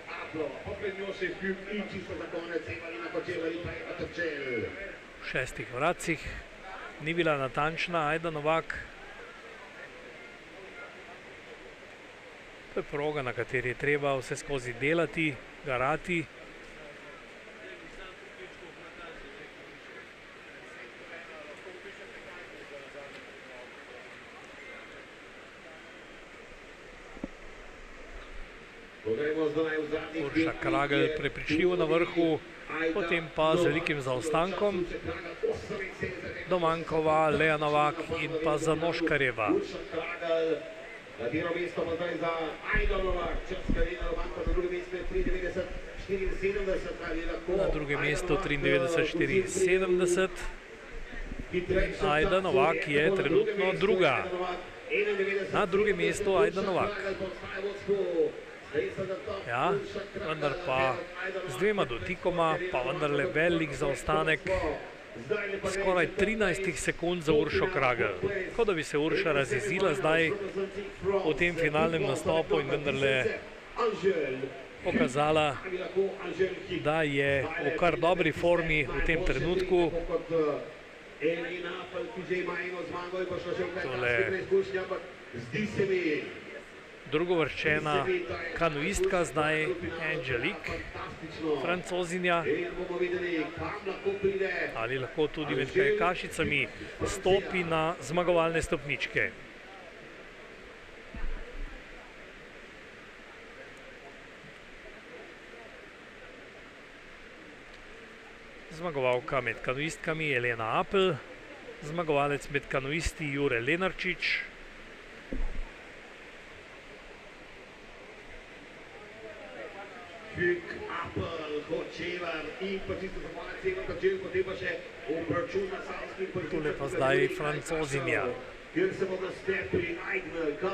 Aplo, popred njo še Fjug in čisto za konec Evalina Hočevar in pa Eva Terčel. V 6 vracih ni bila natančna Ajda Novak. To je proga, na kateri je treba vse skozi delati, garati. Urša Kragl prepričljivo na vrhu, potem pa z velikim zaostankom Domankova, Lea Novak in pa Zanoškarjeva. Na drugem mestu 93-74. Ajda Novak je trenutno druga. Na drugem mestu Ajda Novak. Ja, vendar pa z dvema dotikoma, pa vendarle velik zaostanek, skoraj 13 sekund za Uršo Kragl. Kot da bi se Urša razjezila zdaj v tem finalnem nastopu in vendarle pokazala, da je v kar dobri formi v tem trenutku. Tole drugovrščena kanuistka, zdaj Angelik, Francozinja, ali lahko tudi med kajakašicami stopi na zmagovalne stopničke. Zmagovalka med kanuistkami Elena Apl, zmagovalec med kanuisti Jure Lenarčič, Fjug, Apl, Hočevar in pa čisto za konec Eva Terčel, potem pa še obračun na Savskim. Tule pa zdaj Francozinja.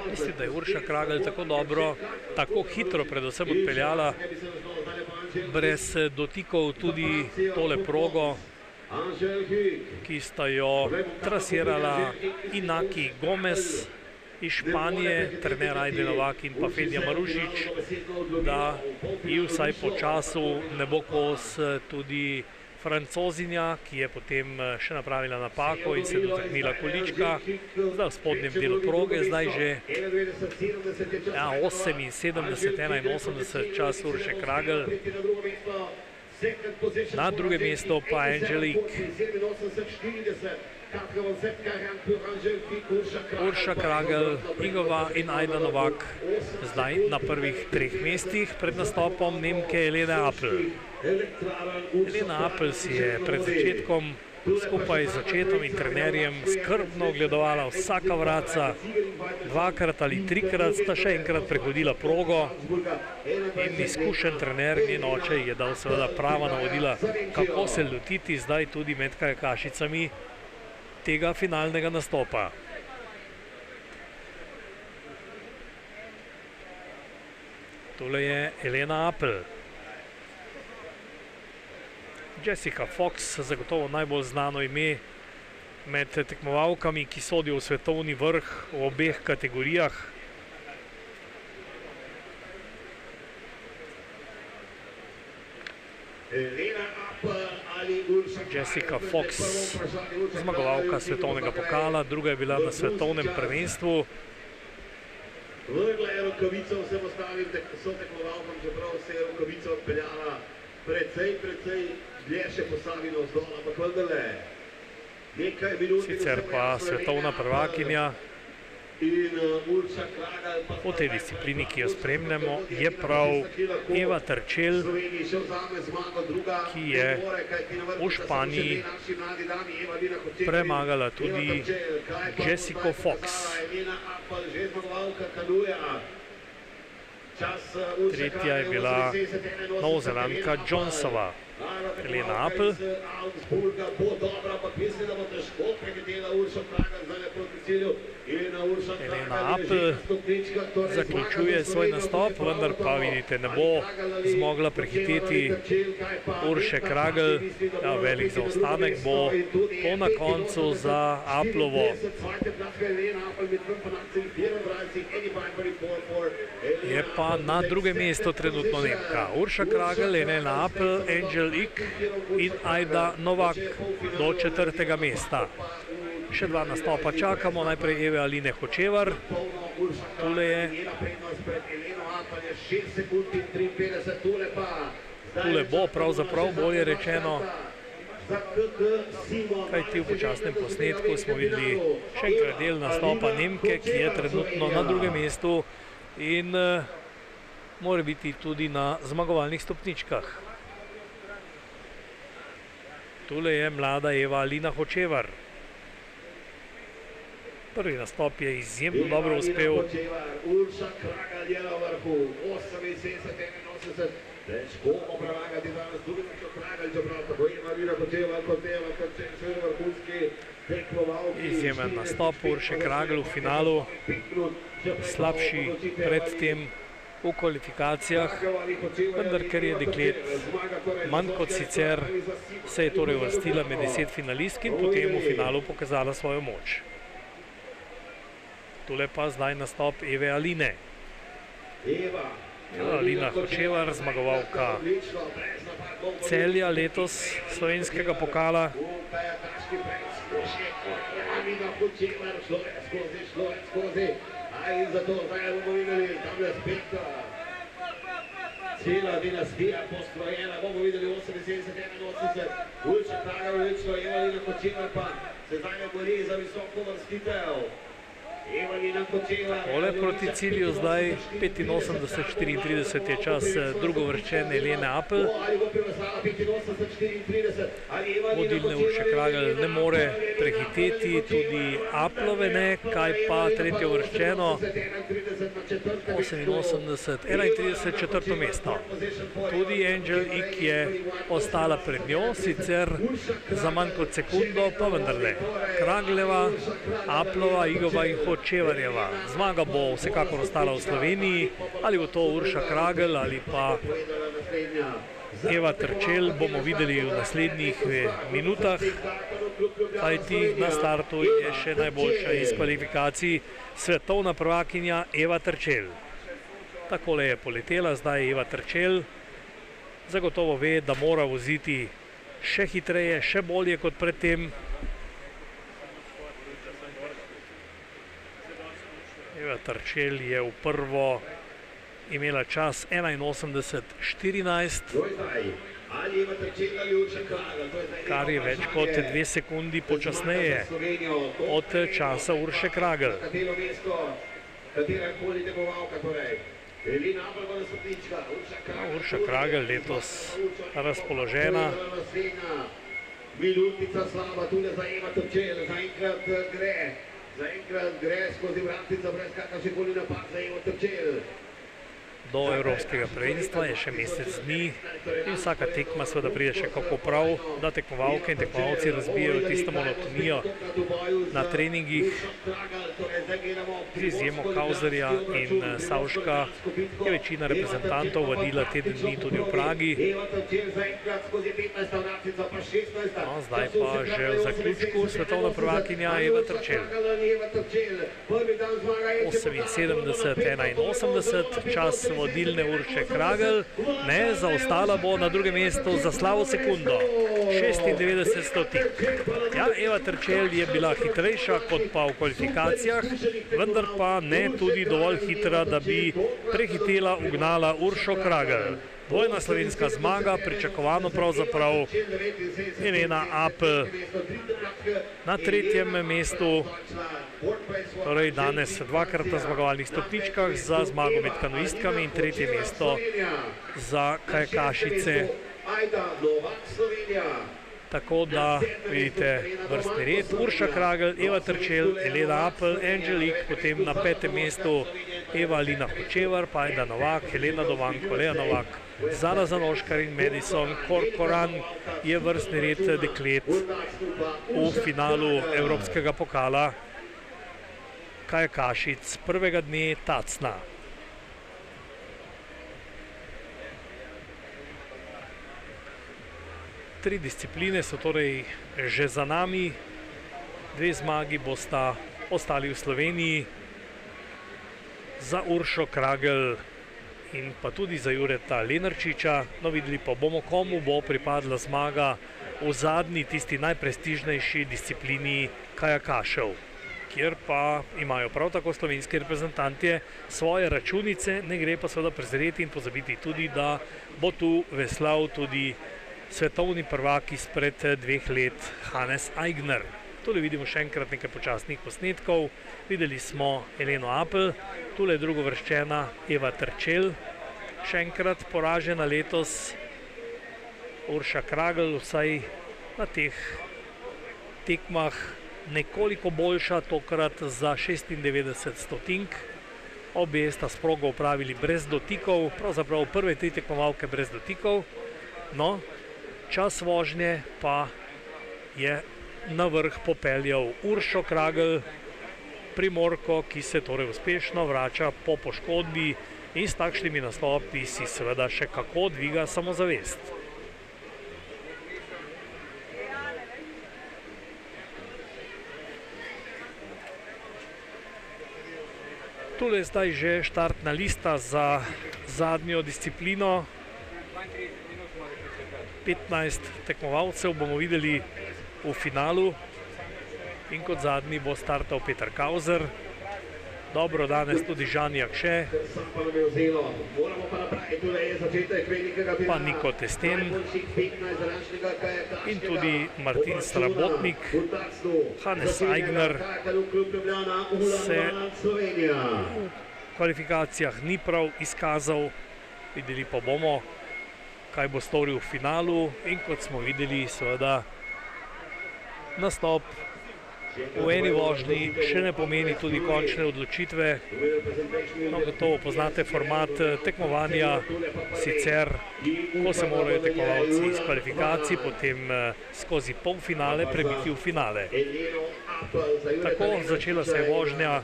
Mislim, da je Urša Kragl tako dobro, tako hitro predvsem odpeljala, brez dotikov tudi tole progo, ki sta jo trasirala Inaki Gomez iz Španije, trener Ajde Novak in pa Fedja Marušič, da ji vsaj po času ne bo kos tudi Francozinja, ki je potem še napravila napako in se dotaknila količka. Zdaj v spodnjem delu proge, zdaj že 78-81 čas Urše Kragl. Na drugem mestu pa Angelik. Urša Kragl, Igova in Ajda Novak zdaj na prvih 3 mestih pred nastopom Nemke Elene Apl. Elena Apl si je pred začetkom skupaj z očetom in trenerjem skrbno ogledovala vsaka vratca, 2-krat ali 3-krat sta še enkrat prehodila progo in izkušen trener, njen oče, je dal seveda prava navodila, kako se lotiti zdaj tudi med kajakašicami tega finalnega nastopa. Tole je Elena Apl. Jessica Fox, zagotovo najbolj znano ime med tekmovalkami, ki sodijo v svetovni vrh v obeh kategorijah. Jessica Fox, zmagovalka svetovnega pokala, druga je bila na svetovnem prvenstvu. rokavico vsem ostalim sotekmovalkam, čeprav se je rokavica odpeljala precej dlje še posavino vzdolj, ampak vendarle nekaj minut. Sicer pa svetovna prvakinja v tej disciplini, ki jo spremljamo, je prav Eva Terčelj, ki je v Španiji premagala tudi Jessico Fox. Tretja je bila Novzelandka Jonesova, Elena Apel. Elena Apel zaključuje svoj nastop, vendar pa vidite, ne bo zmogla prehiteti Urše Kragl. Ja, velik zaostanek bo to na koncu za Aplovo. Je pa na drugem mestu trenutno Nemka. Urša Kragl, Elena Apel, Angel Ik in Ajda Novak do 4. mesta. Še 2 nastopa čakamo, najprej Eve Aline Hočevar. Tule je. Tule bo pravzaprav bolje rečeno, kajti v počasnem posnetku smo videli še enkrat del nastopa Nemke, ki je trenutno na drugem mestu in mora biti tudi na zmagovalnih stopničkah. Tule je mlada Eva Alina Hočevar. Prvi nastop je izjemno dobro uspel. Urša Kragl je na vrhu, 78-81. Težko premagati danes tudi Uršo Kragl, čeprav tako Eva Alina Hočevar kot Eva Terčelj, vrhunski tekmovalki. Izjemen nastop Urše Kragl v finalu, slabši predtem v kvalifikacijah, vendar ker je deklet manj kot sicer, se je torej uvrstila med 10 finalistk in potem v finalu pokazala svojo moč. Tule pa zdaj nastop Eve Aline. Eva Alina Hočevar, zmagovalka Celja letos slovenskega pokala. In zato zdaj bomo videli, tam je spet cela dinastija postrojena, bomo videli 78-81. Urša Kragl odlično, Eva Alina Hočevar pa se zdaj ne bori za visoko vrstitev. Tole proti cilju zdaj 85-34 je čas drugovrščene Elene Apel. Vodilne Urše Kragl ne more prehiteti, tudi Aplove ne, kaj pa tretjovrščeno 81-31 četrto mesto. Tudi Angel Ik je ostala pred njo, sicer za manj kot sekundo, pa vendarle. Kragleva, Aplova, Igova in Hočevarjeva. Zmaga bo vsekakor ostala v Sloveniji, ali bo to Urša Kragl ali pa Eva Terčelj, bomo videli v naslednjih minutah, kajti na startu je še najboljša iz kvalifikacij svetovna prvakinja Eva Terčelj. Takole je poletela zdaj Eva Terčelj. Zagotovo ve, da mora voziti še hitreje, še bolje kot predtem. Eva Terčelj je v prvo imela čas 81-14, kar je več kot 2 sekundi počasneje od časa Urše Kragl. Urša Kragl letos razpoložena. Minutica slaba tule za Eva Terčelj, zaenkrat gre skozi vratnica brez kakršnekoli napad za Evo Terčelj. Do evropskega prvenstva je še mesec dni in vsaka tekma seveda pride še kako prav, da tekmovalke in tekmovalci razbijajo tisto monotonijo na treningih. Z izjemo Kauzerja in Savška je večina reprezentantov vadila teden dni tudi v Pragi. No, zdaj pa že v zaključku svetovna prvakinja Eva Terčelj. 78-81 čas vodilne Urše Kragl. Ne, zaostala bo na drugem mestu za slabo sekundo. 96 stotink. Ja, Eva Terčelj je bila hitrejša kot pa v kvalifikacijah, vendar pa ne tudi dovolj hitra, da bi prehitela, ugnala Uršo Kragl. Dvojna slovenska zmaga, pričakovano pravzaprav Elena Apel na tretjem mestu, torej danes dvakrat na zmagovalnih stopničkah za zmago med kanuistkami in tretje mesto za kajakašice. Tako da vidite vrstni red: Urša Kragl, Eva Terčelj, Elena Apel, Angelique, potem na petem mestu Eva Alina Hočevar, pa Ajda Novak, Helena Dovanko, Lea Novak, Zala Zanoškar in Madison Corcoran je vrstni red deklet v finalu Evropskega pokala kajakašic prvega dne Tacna. Tri discipline so torej že za nami, dve zmagi bosta ostali v Sloveniji. Za Uršo Kragl in pa tudi za Jureta Lenarčiča. No, videli pa bomo, komu bo pripadla zmaga v zadnji, tisti najprestižnejši disciplini kajakašev, kjer pa imajo prav tako slovenski reprezentantje svoje računice. Ne gre pa seveda prezreti in pozabiti tudi, da bo tu veslal tudi svetovni prvak izpred 2 let Hannes Aigner. Tule vidimo še enkrat nekaj počasnih posnetkov. Videli smo Eleno Apel, tule je drugovrščena Eva Terčelj, še enkrat poražena letos. Urša Kragl vsaj na teh tekmah nekoliko boljša, tokrat za 96 stotink. Obe sta s progo opravili brez dotikov, pravzaprav prve 3 tekmovalke brez dotikov. No, čas vožnje pa je na vrh popeljal Uršo Kragl, Primorko, ki se torej uspešno vrača po poškodbi in s takšnimi nastopi si seveda še kako dviga samozavest. Tule je zdaj že štartna lista za zadnjo disciplino. 15 tekmovalcev bomo videli v finalu in kot zadnji bo startal Peter Kauzer. Dobro, danes tudi Žan Jakše, pa Niko Testen in tudi Martin Srabotnik. Hannes Aigner se v kvalifikacijah ni prav izkazal, videli pa bomo, kaj bo storil v finalu. In kot smo videli, seveda nastop v eni vožnji še ne pomeni tudi končne odločitve. No, gotovo poznate format tekmovanja, sicer ko se morajo tekmovalci iz kvalifikacij potem skozi polfinale prebiti v finale. Tako, začela se je vožnja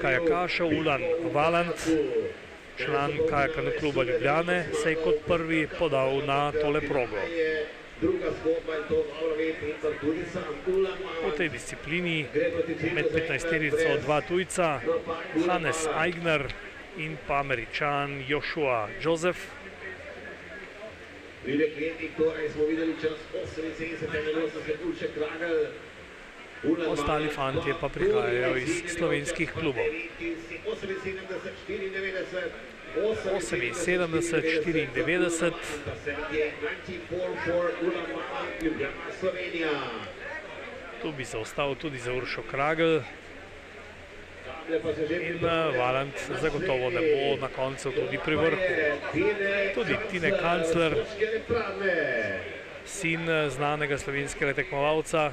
kajakašev. Ulan Valant, član kajakarnega kluba Ljubljane, se je kot prvi podal na tole progo. V tej disciplini med 15-terico 2 tujca, Hannes Aigner in pa Američan Joshua Joseph. Ostali fantje pa prihajajo iz slovenskih klubov. 78-94. Tu bi se ostal tudi za Uršo Kragl. In Valant zagotovo ne bo na koncu tudi pri vrhu. Tudi Tine Kancler, sin znanega slovenskega tekmovalca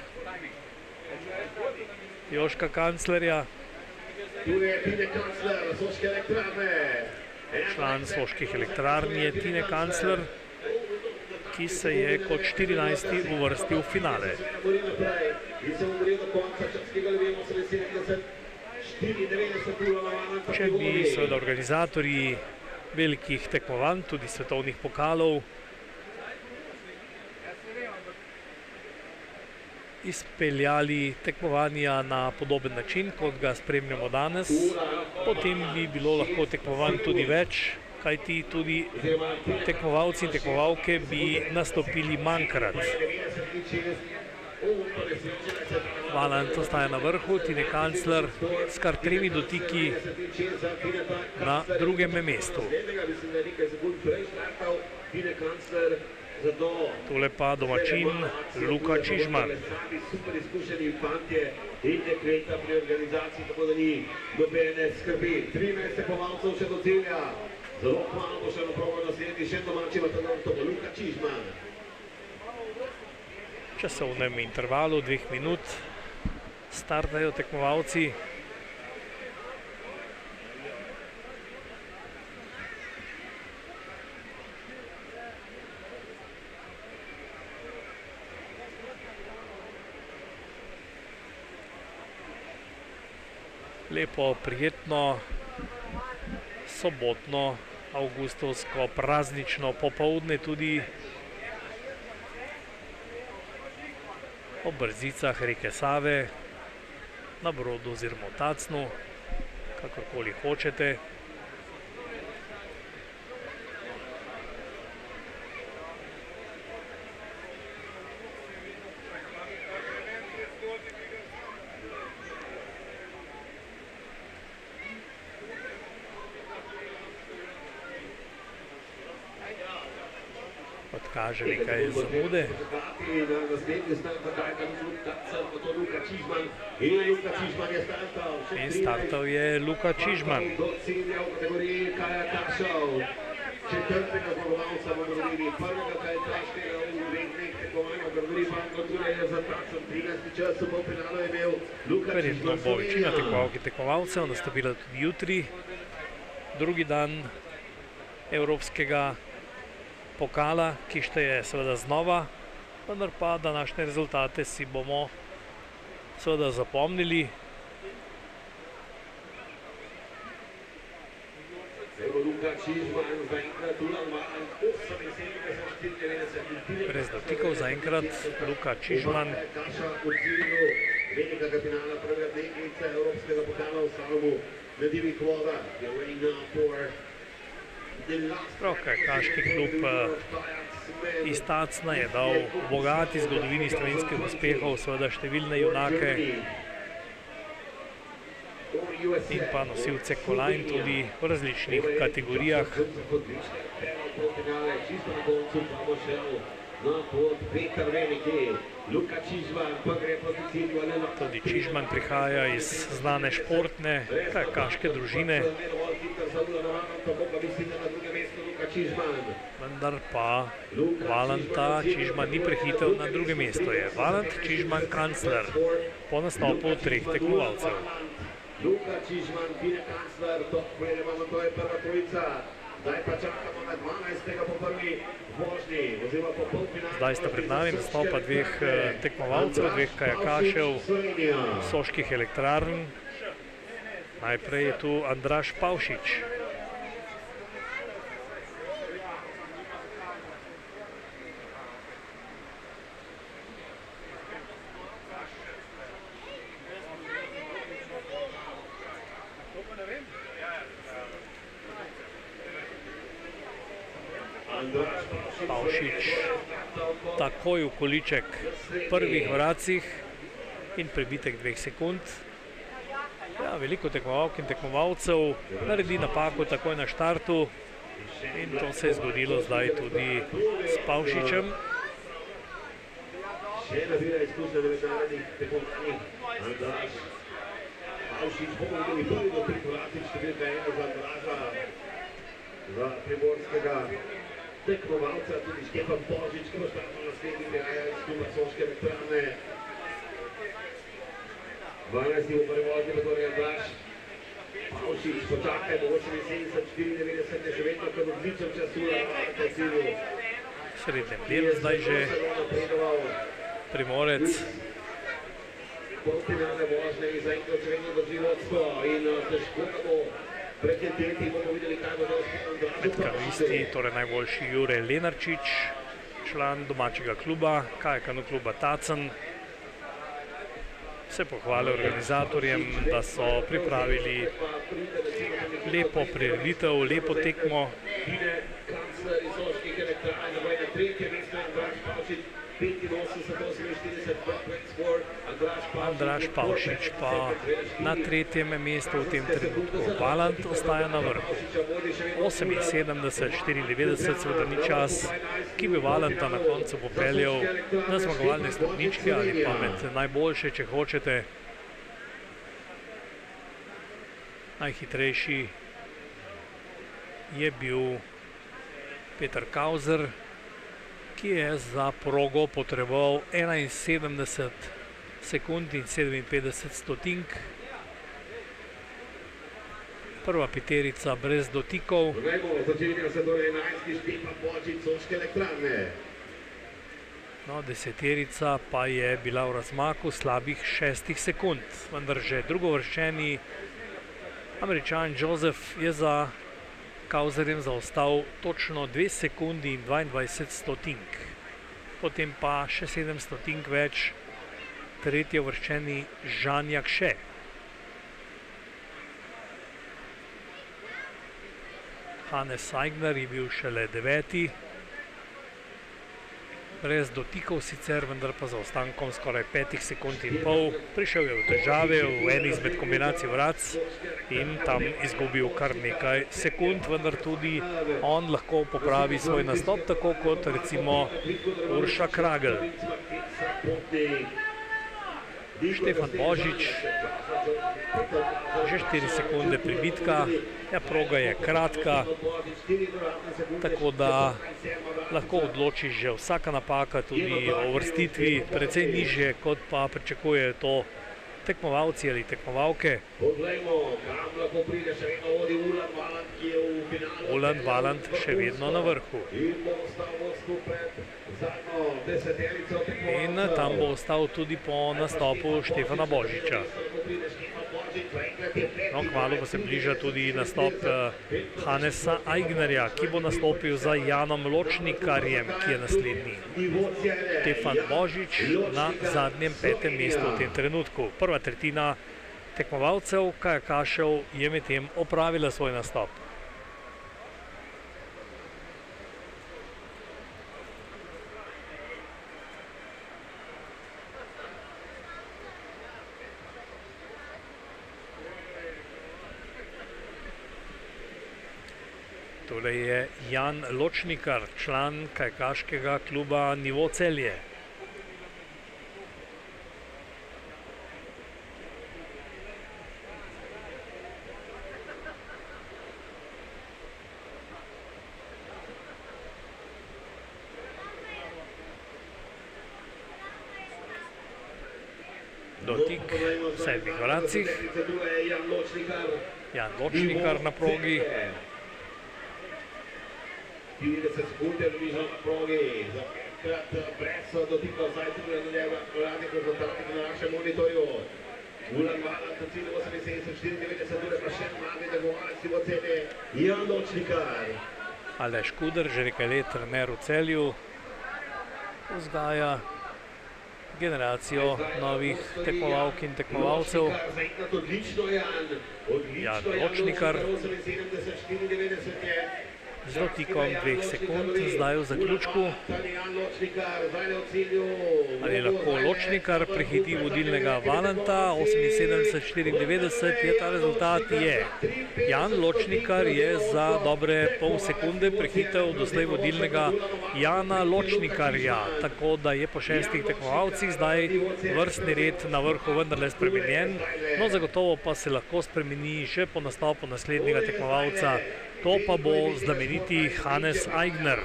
Joška Kanclerja, član Soških elektrarn je Tine Kancler, ki se je kot 14. uvrstil v finale. Če bi seveda organizatorji velikih tekmovanj, tudi svetovnih pokalov, izpeljali tekmovanja na podoben način, kot ga spremljamo danes. Potem bi bilo lahko tekmovanj tudi več, kajti tudi tekmovalci in tekmovalke bi nastopili manjkrat. Valant ostaja na vrhu, Tine Kancler s kar 3 dotiki na drugem mestu. Tole pa domačin Luka Čižman. Super izkušeni fantje in dekleta pri organizaciji, tako da ni nobene skrbi. 13 tekmovalcev še do cilja. Zelo kmalu bo še naprobo naslednji še domači matador, to bo Luka Čižman. V časovnem intervalu 2 minut startajo tekmovalci. Lepo, prijetno, sobotno, avgustovsko, praznično popoldne tudi ob brzicah reke Save, na Brodu oziroma v Tacnu, kakorkoli hočete. Kaže nekaj zamude. In startal je Luka Čižman. Četrtega zmagovalca bomo dobili, prvega kajakaškega urednik tekmovanja v Garduri Bankoture je za Tacen 13. čas v polfinalu imel Luka Čižman. Verjetno bo večina tekmovalk in tekmovalcev nastopila tudi jutri, drugi dan evropskega pokala, ki šteje seveda znova, vendar pa današnje rezultate si bomo seveda zapomnili. Brez dotikov zaenkrat Luka Čižman. Velikega finala prvega tekmica evropskega pokala v slalomu na divjih vodah. Prav kajakaški klub iz Tacna je dal v bogati zgodovini slovenskih uspehov seveda številne junake in pa nosilce kolajn tudi v različnih kategorijah. Tudi Čižman prihaja iz znane športne kajakaške družine, vendar pa Valanta Čižman ni prehitel na druge mesto. Je Valant Čižman Kancler po nastopu 3 tekmovalcev. Luka Čižman, Tine Kancler, to je prva trojica. Zdaj pa čakamo na 12. po prvi vožnji, oziroma po polfinalu. Zdaj sta pred nami nastopa 2 tekmovalcev, 2 kajakašev Soških elektrarn. Najprej je tu Andraž Pavšič. Pavšič takoj v količek prvih vracih in prebitek 2 sekund. Ja, veliko tekmovalk in tekmovalcev naredi napako takoj na štartu in to se je zgodilo zdaj tudi s Pavšičem. Še ena bila izkušnja na mednarodnih tekmovanjih. Andraž Pavšič, bomo videli prvi do 3 vratič, številka 1 za Andraža, za primorskega tekmovalca, tudi Štefan Božič, ki bo štartal naslednji prihaja iz kluba Soške elektrarne. 12. bo prvi vožnji, pa torej Andraž Pavšič, počakaj, bo 78-94, je še vedno kar odličen čas ura na cilju. Srednjem delu zdaj že Primorec. Polfinalne vožnje in zaenkrat še vedno drži vodstvo in težko ga bo pretenteti, bomo videli, kaj bo zdaj Med kanuisti, torej najboljši Jure Lenarčič, član domačega kluba, kajakarskega kluba Tacen. Vse pohvale organizatorjem, da so pripravili lepo prireditev, lepo tekmo. Andraž Pavšič pa na tretjem mestu v tem trenutku. Valant ostaja na vrhu. 78-94, seveda ni čas, ki bi Valanta na koncu popeljal na zmagovalne stopničke ali pa med najboljše, če hočete. Najhitrejši je bil Peter Kauser, ki je za progo potreboval 71 sekund in 57 stotink. Prva peterica brez dotikov. No, deseterica pa je bila v razmaku slabih 6 sekund, vendar že drugovrščeni Američan Joseph je za Kauserjem zaostal točno 2 sekundi in 22 stotink. Potem pa še 7 stotink več tretjeuvrščeni Jean Jacquet. Hannes Aigner je bil šele 9. Brez dotikov sicer, vendar pa za ostankom skoraj 5 sekund in pol. Prišel je v težave v eni izmed kombinacij vratc in tam izgubil kar nekaj sekund, vendar tudi on lahko popravi svoj nastop, tako kot recimo Urša Kragl. Štefan Božič, že 4 sekunde pribitka, proga je kratka, tako da lahko odločiš že vsaka napaka tudi o uvrstitvi, precej nižje, kot pa pričakujejo to tekmovalci ali tekmovalke. Ulan Valant še vedno na vrhu. In tam bo ostal tudi po nastopu Štefana Božiča. No, kmalu pa se bliža tudi nastop Hannesa Aignerja, ki bo nastopil za Janom Ločnikarjem, ki je naslednji. Štefan Božič na zadnjem 5. mestu v tem trenutku. Prva tretjina tekmovalcev kajakašev je medtem opravila svoj nastop. Tole je Jan Ločnikar, član kajakaškega kluba Nivo Celje. Dotik v 7 vracih. Jan Ločnikar na progi. 30 sekunde bližal na progi, za petkrat brez dotikov, zdaj tudi na njega uradnih rezultatih na našem monitorju. Ulan Valant na cilju 78-94, ure pa še mladi tekmovalec Nivo Celje, Jan Ločnikar. Aleš Kuder, že nekaj let trener v Celju, vzgaja generacijo novih tekmovalk in tekmovalcev. Jan Ločnikar z dotikom 2 sekund, zdaj v zaključku. Ali lahko Ločnikar prehiti vodilnega Valanta, 78-94 je ta rezultat, je. Jan Ločnikar je za dobre pol sekunde prehitel doslej vodilnega Jana Ločnikarja, tako da je po 6 tekmovalcih zdaj vrstni red na vrhu vendarle spremenjen, no zagotovo pa se lahko spremeni še po nastopu naslednjega tekmovalca. To pa bo znameniti Hannes Aigner.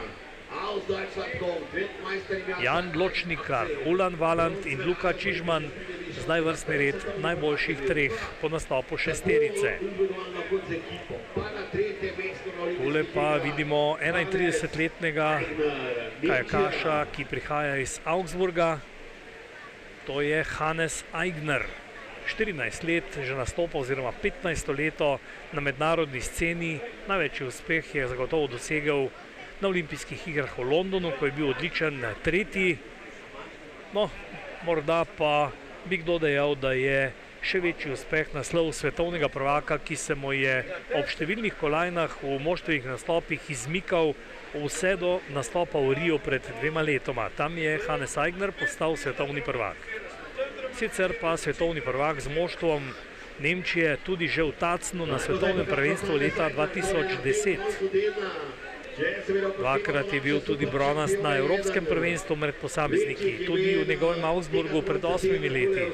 Jan Ločnikar, Ulan Valant in Luka Čižman, zdaj vrstni red najboljših 3 po nastopu šesterice. Tule pa vidimo 31-letnega kajakaša, ki prihaja iz Augsburga. To je Hannes Aigner. 14 let že nastopa oziroma 15. leto na mednarodni sceni. Največji uspeh je zagotovo dosegel na olimpijskih igrah v Londonu, ko je bil odličen 3. No, morda pa bi kdo dejal, da je še večji uspeh naslov svetovnega prvaka, ki se mu je ob številnih kolajnah v moštvenih nastopih izmikal vse do nastopa v Riu pred 2 letoma. Tam je Hannes Aigner postal svetovni prvak. Sicer pa svetovni prvak z moštvom Nemčije tudi že v Tacnu na svetovnem prvenstvu leta 2010. Dvakrat je bil tudi bronast na evropskem prvenstvu med posamezniki, tudi v njegovem Augsburgu pred 8 leti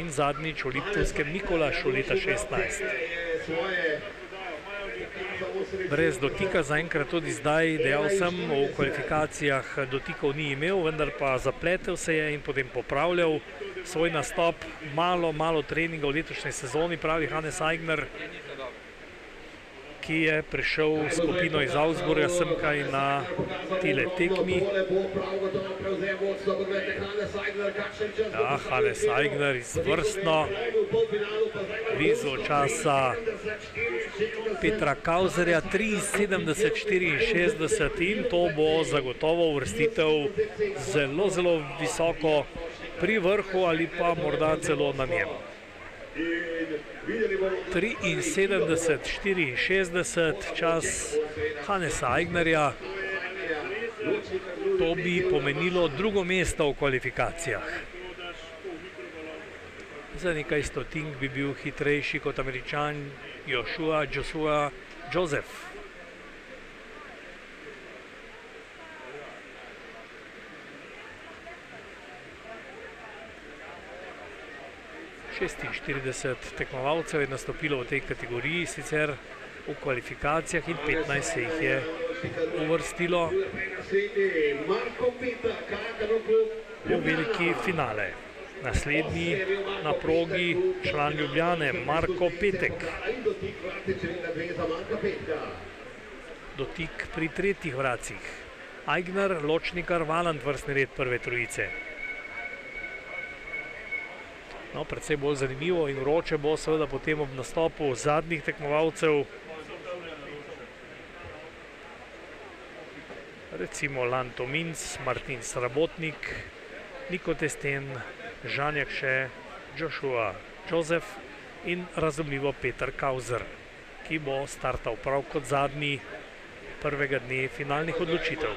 in zadnjič v Liptovskem Mikolašu leta 2016. Brez dotika zaenkrat tudi zdaj, dejal sem, v kvalifikacijah dotikov ni imel, vendar pa zapletel se je in potem popravljal svoj nastop. Malo treninga v letošnji sezoni, pravi Hannes Aigner, ki je prišel skupino iz Augsburga semkaj na tile tekmi. Ja, Hannes Aigner izvrstno, blizu časa Petra Kauzerja, 73:64 in to bo zagotovo uvrstitev zelo visoko pri vrhu ali pa morda celo na njem. 73:64 čas Hannesa Aignerja. To bi pomenilo drugo mesto v kvalifikacijah. Za nekaj stotink bi bil hitrejši kot Američan Joshua Joseph. Šestinštirideset tekmovalcev je nastopilo v tej kategoriji, sicer v kvalifikacijah, in 15 se jih je uvrstilo v veliki finale. Naslednji na progi član Ljubljane Marko Petek. Dotik pri tretjih vracih. Aigner, Ločnikar, Valant vrstni red prve trojice. No, predvsej bolj zanimivo in vroče bo seveda potem ob nastopu zadnjih tekmovalcev. Recimo Lanto Minc, Martin Srabotnik, Niko Testen, Žan Jakše, Joshua Joseph in razumljivo Peter Kauzer, ki bo startal prav kot zadnji prvega dne finalnih odločitev.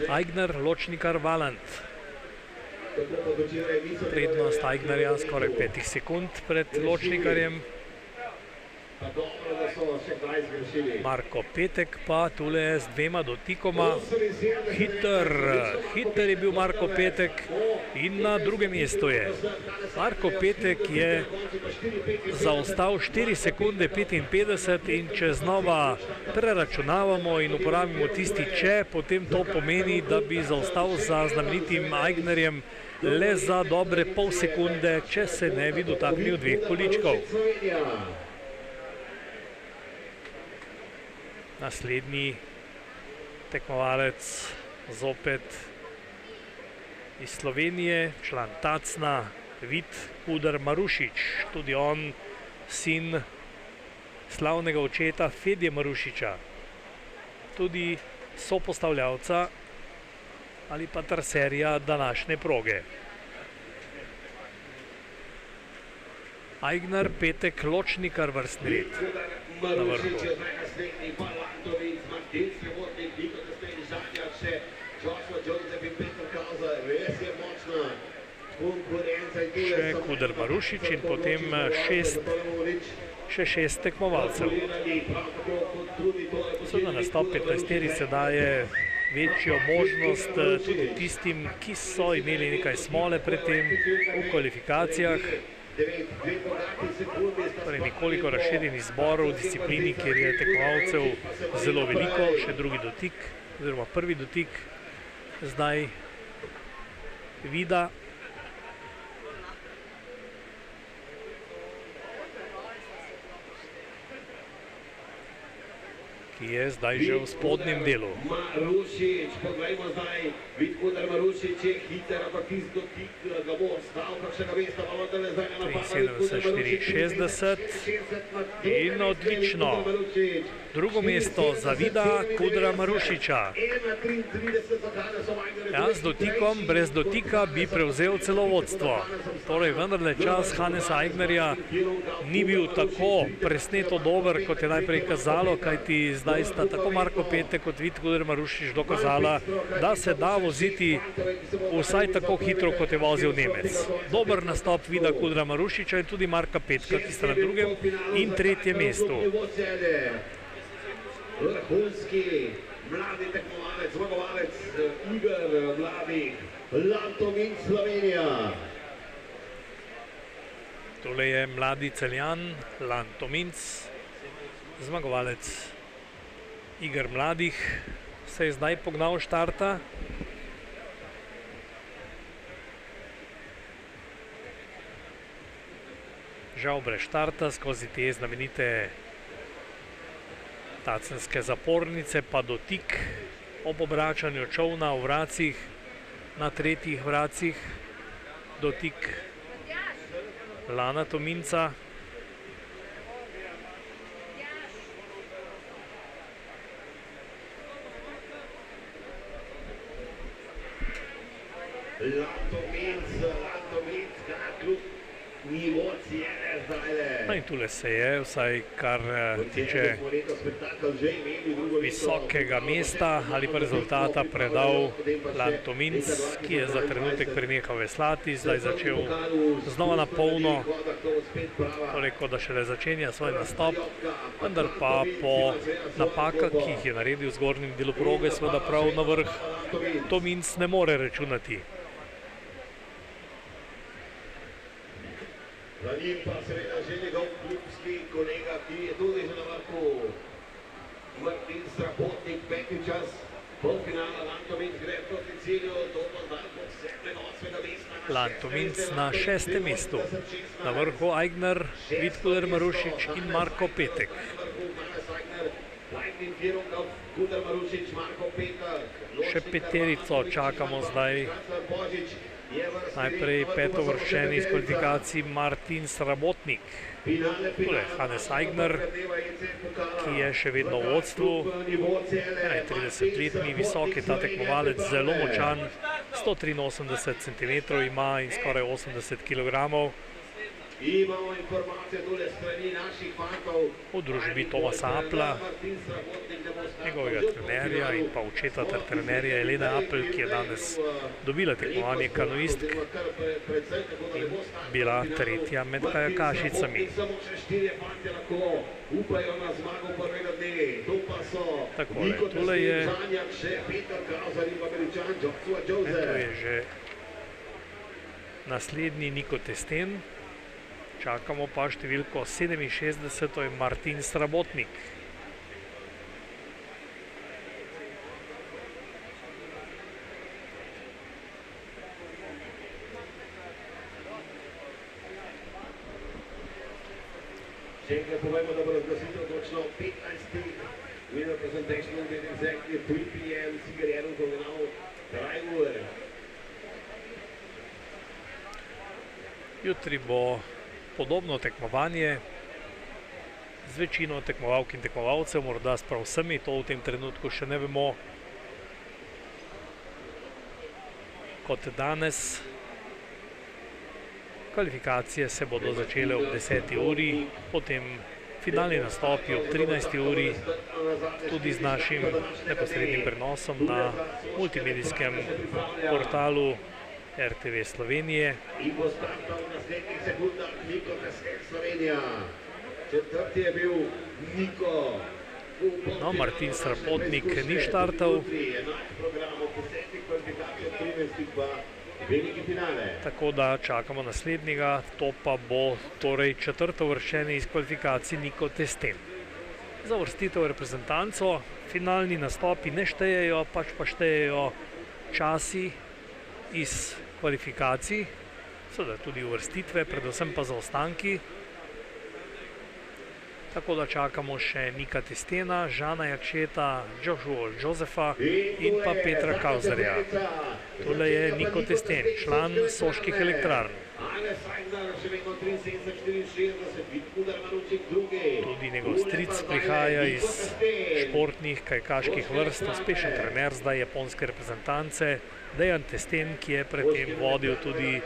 Aigner, Ločnikar, Valant. Prednost Aignerja skoraj 5 sekund pred Ločnikarjem. Marko Petek pa tule z 2 dotikoma. Hiter je bil Marko Petek in na drugem mestu je. Marko Petek je zaostal 4 sekunde 55 in če znova preračunavamo in uporabimo tisti če, potem to pomeni, da bi zaostal za znamenitim Aignerjem le za dobre pol sekunde, če se ne bi dotaknil 2 količkov. Naslednji tekmovalec zopet iz Slovenije, član Tacna, Vid Kudar Marušič, tudi on sin slavnega očeta Fedje Marušiča, tudi sopostavljavca ali pa traserja današnje proge. Aigner, Petek, Ločnikar vrstni red na vrhu. Še Kudar Marušič in potem še 6 tekmovalcev. Seveda nastop 15-terice daje večjo možnost tudi tistim, ki so imeli nekaj smole pred tem v kvalifikacijah. Torej nekoliko razširjen izbor v disciplini, kjer je tekmovalcev zelo veliko, še drugi dotik, oziroma prvi dotik zdaj Vida. ki je zdaj že v spodnjem delu. Marušič, poglejmo zdaj, vid Kudar Marušič je hiter, ampak tisti dotik ga bo ostal, kakšnega mesta pa vendarle zdaj ne napada. 73-64 in odlično. Drugo mesto za Vida Kudra Marušiča. Ja, z dotikom, brez dotika bi prevzel celo vodstvo. Torej, vendarle čas Hannesa Aignerja ni bil tako presneto dober, kot je najprej kazalo, kajti zdaj sta tako Marko Petek kot Vid Kudar Marušič dokazala, da se da voziti vsaj tako hitro, kot je vozil Nemec. Dober nastop Vida Kudra Marušiča in tudi Marka Petka, ki sta na drugem in tretjem mestu. Vrhunski mladi tekmovalec, zmagovalec iger mladih, Lantominc Slovenija. Tole je mladi Celjan, Lantominc, zmagovalec iger mladih, se je zdaj pognal štarta. Žal brez štarta skozi te znamenite tacenske zapornice, pa dotik ob obračanju čolna v vracih, na tretjih vracih, dotik Lana Tominca. Lantominc, kljub nivo cijene zdajle. No in tule se je, vsaj kar tiče visokega mesta ali pa rezultata, predal Lantominc, ki je za trenutek prenehal veslati, zdaj začel znova na polno, toliko da šele začenja svoj nastop, vendar pa po napakah, ki jih je naredil v zgornjem delu proge, seveda prav na vrh Tominc ne more računati. Za njim pa seveda že njegov klubski kolega, ki je tudi že na vrhu, Martin Srabotnik, peti čas polfinala. Lantominc gre proti cilju, to pa zdaj po 7. mesta. Lantominc na 6. mestu, na vrhu Aigner, Vid Kudar Marušič in Marko Petek. Še peterico čakamo zdaj. Najprej petouvrščeni iz kvalifikacij Martin Srabotnik, tule Hannes Aigner, ki je še vedno v vodstvu, 31-letni, visok je ta tekmovalec, zelo močan, 183 cm ima in skoraj 80 kg. Imamo informacije tule strani naših fantov. V družbi Tomasa Appla, njegovega trenerja in pa očeta ter trenerja Elena Appel, ki je danes dobila tekmovanje kanoistk in bila tretja med kajakašicami. Takole, tule je, to je že naslednji Niko Testen. Čakamo pa številko 67, to je Martin Srabotnik. Še enkrat povemo, da bo razglasitev točno 15. Winner presentation will be exactly 3 p.m. Cigaretten for genau 3 Uhr. Jutri bo podobno tekmovanje z večino tekmovalk in tekmovalcev, morda s prav vsemi, to v tem trenutku še ne vemo. Kot danes, kvalifikacije se bodo začele ob 10. uri, potem finalni nastopi ob 13. uri, tudi z našim neposrednim prenosom na multimedijskem portalu RTV Slovenije. In bo startal v naslednjih sekundah Niko Testen Slovenija. Četrti je bil Niko. No, Martin Srabotnik ni štartal. Tako da čakamo naslednjega, to pa bo torej četrtouvrščeni iz kvalifikacij Niko Testen. Za uvrstitev reprezentanco finalni nastopi ne štejejo, pač pa štejejo časi iz kvalifikacij, seveda tudi uvrstitve, predvsem pa zaostanki. Tako da čakamo še Nika Testena, Žana Jakšeta, Joshua Josefa in pa Petra Kauzerja. Tole je Niko Testen, član Soških elektrarn. Tudi njegov stric prihaja iz športnih kajakaških vrst, uspešen trener zdaj japonske reprezentance, Dejan Testen, ki je predtem vodil tudi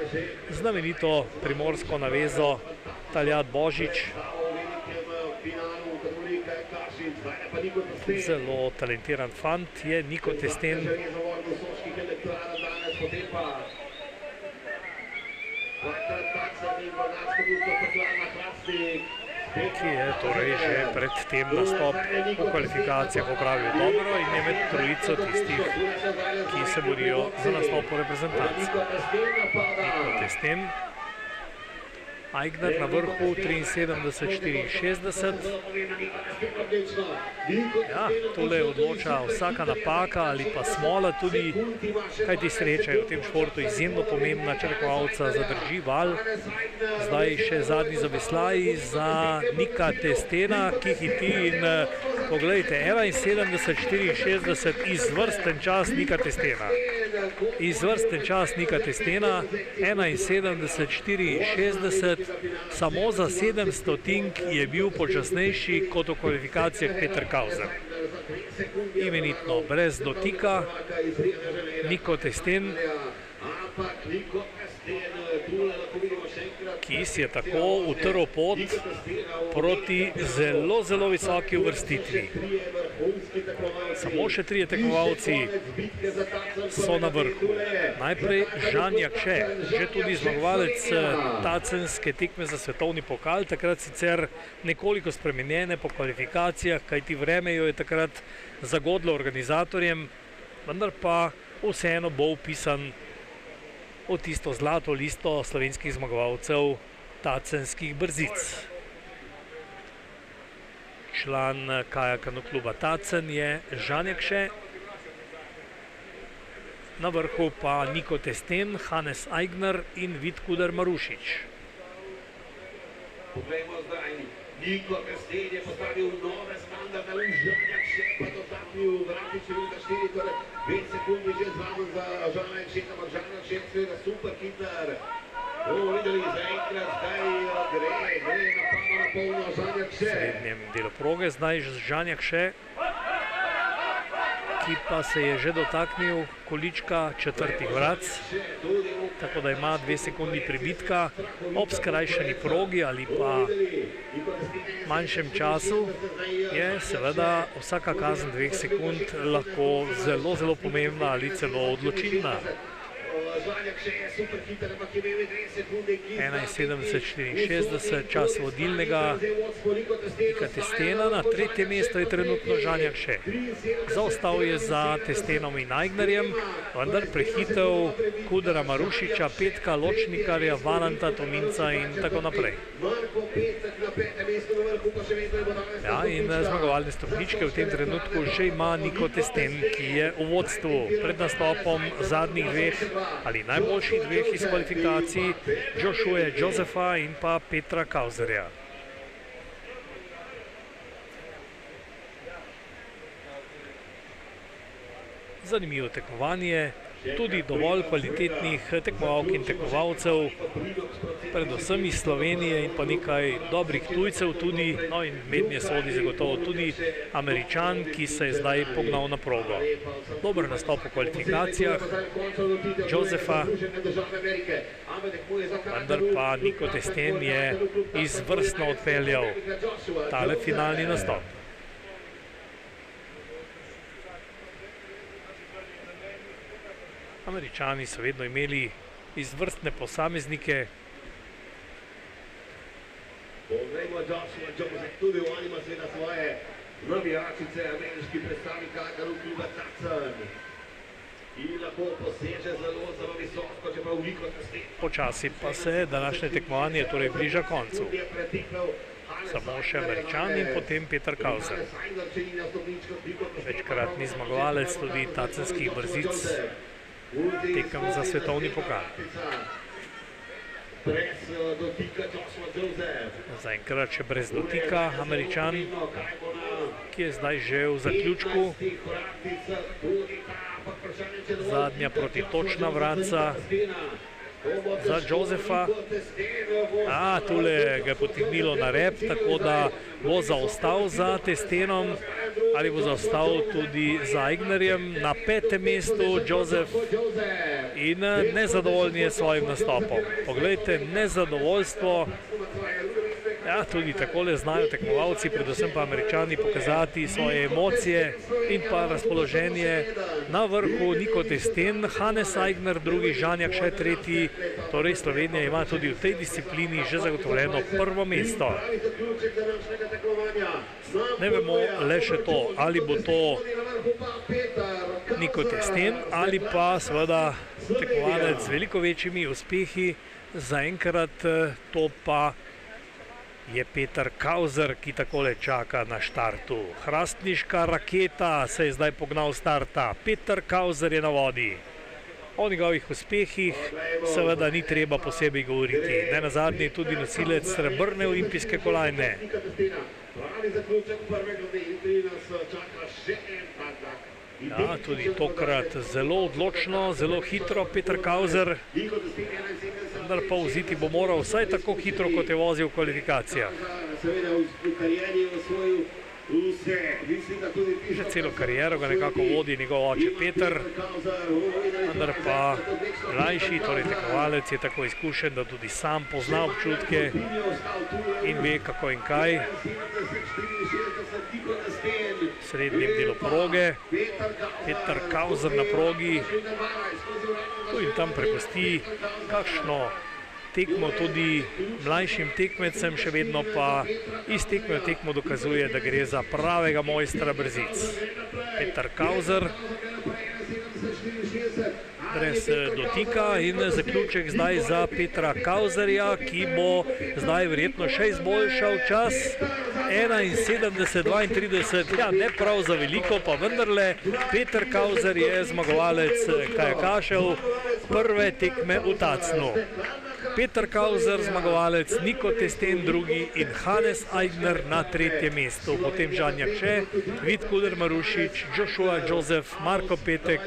znamenito primorsko navezo Taljat Božič. Zelo talentiran fant je Niko Testen. Ki je torej že pred tem nastop v kvalifikacijah opravil dobro in je med trojico tistih, ki se borijo za nastop v reprezentanci. Niko Testen, Aigner na vrhu 73-64. Ja, tole odloča vsaka napaka ali pa smola tudi, kajti sreča je v tem športu izjemno pomembna, če tekmovalca zadrži val. Zdaj še zadnji zaveslaji za Nika Testena, ki hiti in poglejte, 71-64, izvrsten čas Nika Testena. Izvrsten čas Nika Testena, 71-64, samo za 7 stotink je bil počasnejši kot v kvalifikacijah Peter Kauzer. Imenitno, brez dotika, Niko Testen, ki si je tako utrl pot proti zelo, zelo visoki uvrstitvi. Samo še 3 tekmovalci so na vrhu. Najprej Žan Jakše, že tudi zmagovalec tacenske tekme za svetovni pokal, takrat sicer nekoliko spremenjene po kvalifikacijah, kajti vreme jo je takrat zagodlo organizatorjem, vendar pa vseeno bo vpisan v tisto zlato listo slovenskih zmagovalcev tacenskih brzic. Član kajakano kluba Tacen je Žan Jakše, na vrhu pa Niko Testen, Hannes Aigner in Vid Kuder Marušič. Poglejmo zdaj, Niko Testen je postavil nove standarde, Žan Jakše pa dotaknil vrati številka 4, torej 5 sekundi že zraven za Žana Jakšeta, ampak Žan Jakše seveda super hiter. Bomo videli zaenkrat, zdaj gre napadno na polno Žan Jakše. V srednjem delu proge zdaj Žan Jakše, ki pa se je že dotaknil količka četrtih vrat, tako da ima 2 sekundi pribitka. Ob skrajšani progi ali pa manjšem času je seveda vsaka kazen 2 sekund lahko zelo, zelo pomembna ali celo odločilna. 71-64, čas vodilnega Nika Testena, na 3. mesto je trenutno Žan Jakše. Zaostal je za Testenom in Aignerjem, vendar prehitev Kudera Marušiča, Petka Ločnikarja, Valanta Tominca in tako naprej. Ja, in zmagovalne stopničke v tem trenutku že ima Niko Testen, ki je v vodstvu pred nastopom zadnjih 2 ali najboljših 2 iz kvalifikacij, Joshua Josefa in pa Petra Kauzerja. Zanimivo tekmovanje, tudi dovolj kvalitetnih tekmovalk in tekmovalcev, predvsem iz Slovenije in pa nekaj dobrih tujcev tudi, no in mednje sodi zagotovo tudi Američan, ki se je zdaj pognal na progo. Dober nastop v kvalifikacijah Josefa, vendar pa Niko Testen je izvrstno odpeljal tale finalni nastop. Američani so vedno imeli izvrstne posameznike. Poglejmo Joshua Joseph, tudi on ima seveda svoje navijačice, ameriški predstavnik kajakarov kluba Tacen. In lahko poseže zelo visoko, čeprav Niko Testen. Počasi pa se današnje tekmovanje torej bliža koncu. Samo še Američan in potem Peter Kauzer. Večkratni zmagovalec tudi tacenskih brzic tekem za svetovni pokal. brez dotika Joshua Joseph. Zaenkrat še brez dotika Američan, ki je zdaj že v zaključku. Zadnja protitočna vratca za Josepha. Tule ga je potegnilo na rep, tako da bo zaostal za Testenom, ali bo zaostal tudi za Aignerjem. Na 5. mestu Joseph in nezadovoljni je s svojim nastopom. Poglejte, nezadovoljstvo. Tudi takole znajo tekmovalci, predvsem pa Američani, pokazati svoje emocije in pa razpoloženje. Na vrhu Niko Testen, Hannes Aigner drugi, Žan Jakše tretji. Torej Slovenija ima tudi v tej disciplini že zagotovljeno prvo mesto. Ne vemo le še to, ali bo to Niko Testen ali pa seveda tekmovalec z veliko večjimi uspehi. Zaenkrat to pa je Peter Kauser, ki takole čaka na štartu. Hrastniška raketa se je zdaj pognal starta. Peter Kauser je na vodi. O njegovih uspehih seveda ni treba posebej govoriti. Nenazadnje je tudi nosilec srebrne olimpijske kolajne. Tudi tokrat zelo odločno, zelo hitro Peter Kauser. Vendar pa voziti bo moral vsaj tako hitro, kot je vozil v kvalifikacijah. Že celo kariero ga nekako vodi njegov oče Peter, vendar pa mlajši, torej tekmovalec, je tako izkušen, da tudi sam pozna občutke in ve, kako in kaj. V srednjem delu proge Peter Kauser na progi tu in tam prepusti kakšno tekmo tudi mlajšim tekmecem, še vedno pa iz tekme v tekmo dokazuje, da gre za pravega mojstra brzic. Peter Kauser brez dotika in zaključek zdaj za Petra Kauserja, ki bo zdaj verjetno še izboljšal čas. 71:32, ne prav za veliko, pa vendarle Peter Kauser je zmagovalec kajakašev prve tekme v Tacnu. Peter Kauser zmagovalec, Niko Testen drugi in Hannes Aigner na 3. mestu. Potem Žan Jakše, Vid Kuder Marušič, Joshua Joseph, Marko Petek,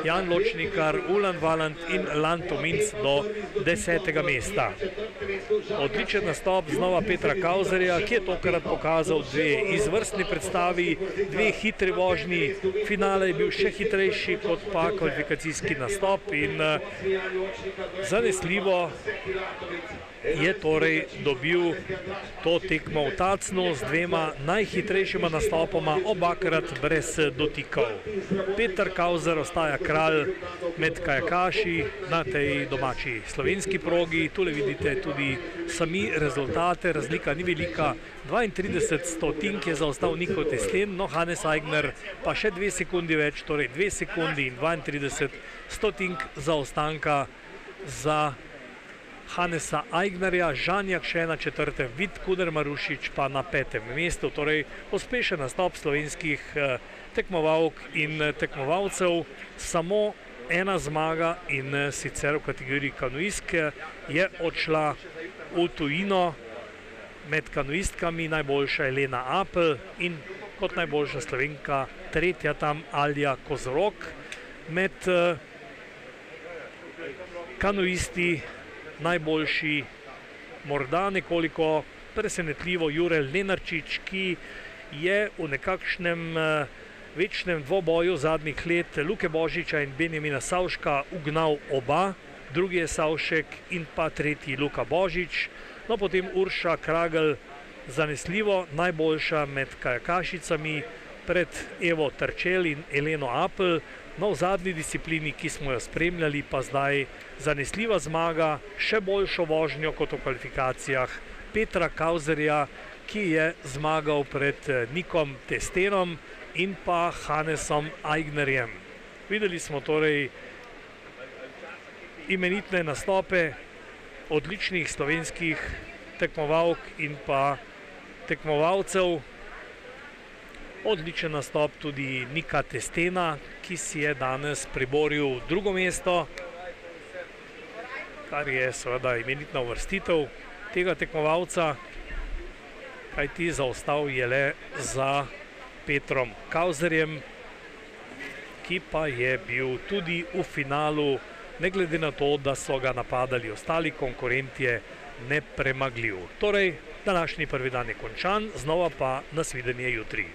Jan Ločnikar, Ulan Valant in Lan Tominc do 10. mesta. Odličen nastop znova Petra Kauserja, ki je tokrat pokazal dve izvrstni predstavi, dve hitri vožnji. Finale je bil še hitrejši kot pa kvalifikacijski nastop in zanesljivo je torej dobil to tekmo v Tacnu z dvema najhitrejšima nastopoma, obakrat brez dotikov. Peter Kauser ostaja kralj med kajakaši na tej domači slovenski progi. Tule vidite tudi sami rezultate, razlika ni velika. 32 stotink je zaostal Niko Testen, no Hannes Aigner pa še 2 sekundi več, torej 2 sekundi in 32 stotink zaostanka za Hannesa Aignerja. Žan Jakše na 4., Vid Kuder Marušič pa na 5. mestu. Torej uspešen nastop slovenskih tekmovalk in tekmovalcev. Samo ena zmaga in sicer v kategoriji kanuistk je odšla v tujino. Med kanuistkami najboljša Elena Apel in kot najboljša Slovenka tretja tam Alja Kozorog. Med kanuisti najboljši morda nekoliko presenetljivo Jure Lenarčič, ki je v nekakšnem večnem dvoboju zadnjih let Luke Božiča in Benjamina Savška ugnal oba. Drugi je Savšek in pa tretji Luka Božič. No, potem Urša Kragl zanesljivo najboljša med kajakašicami pred Evo Terčel in Eleno Apel. No, v zadnji disciplini, ki smo jo spremljali, pa zdaj zanesljiva zmaga, še boljšo vožnjo kot v kvalifikacijah Petra Kauserja, ki je zmagal pred Nikom Testenom in pa Hannesom Aignerjem. Videli smo torej imenitne nastope odličnih slovenskih tekmovalk in pa tekmovalcev. Odličen nastop tudi Nika Testena, ki si je danes priboril drugo mesto. kar je seveda imenitna uvrstitev tega tekmovalca, kajti zaostal je le za Petrom Kauzerjem, ki pa je bil tudi v finalu, ne glede na to, da so ga napadali ostali konkurentje, nepremagljiv. Torej, današnji prvi dan je končan, znova pa nasvidenje jutri.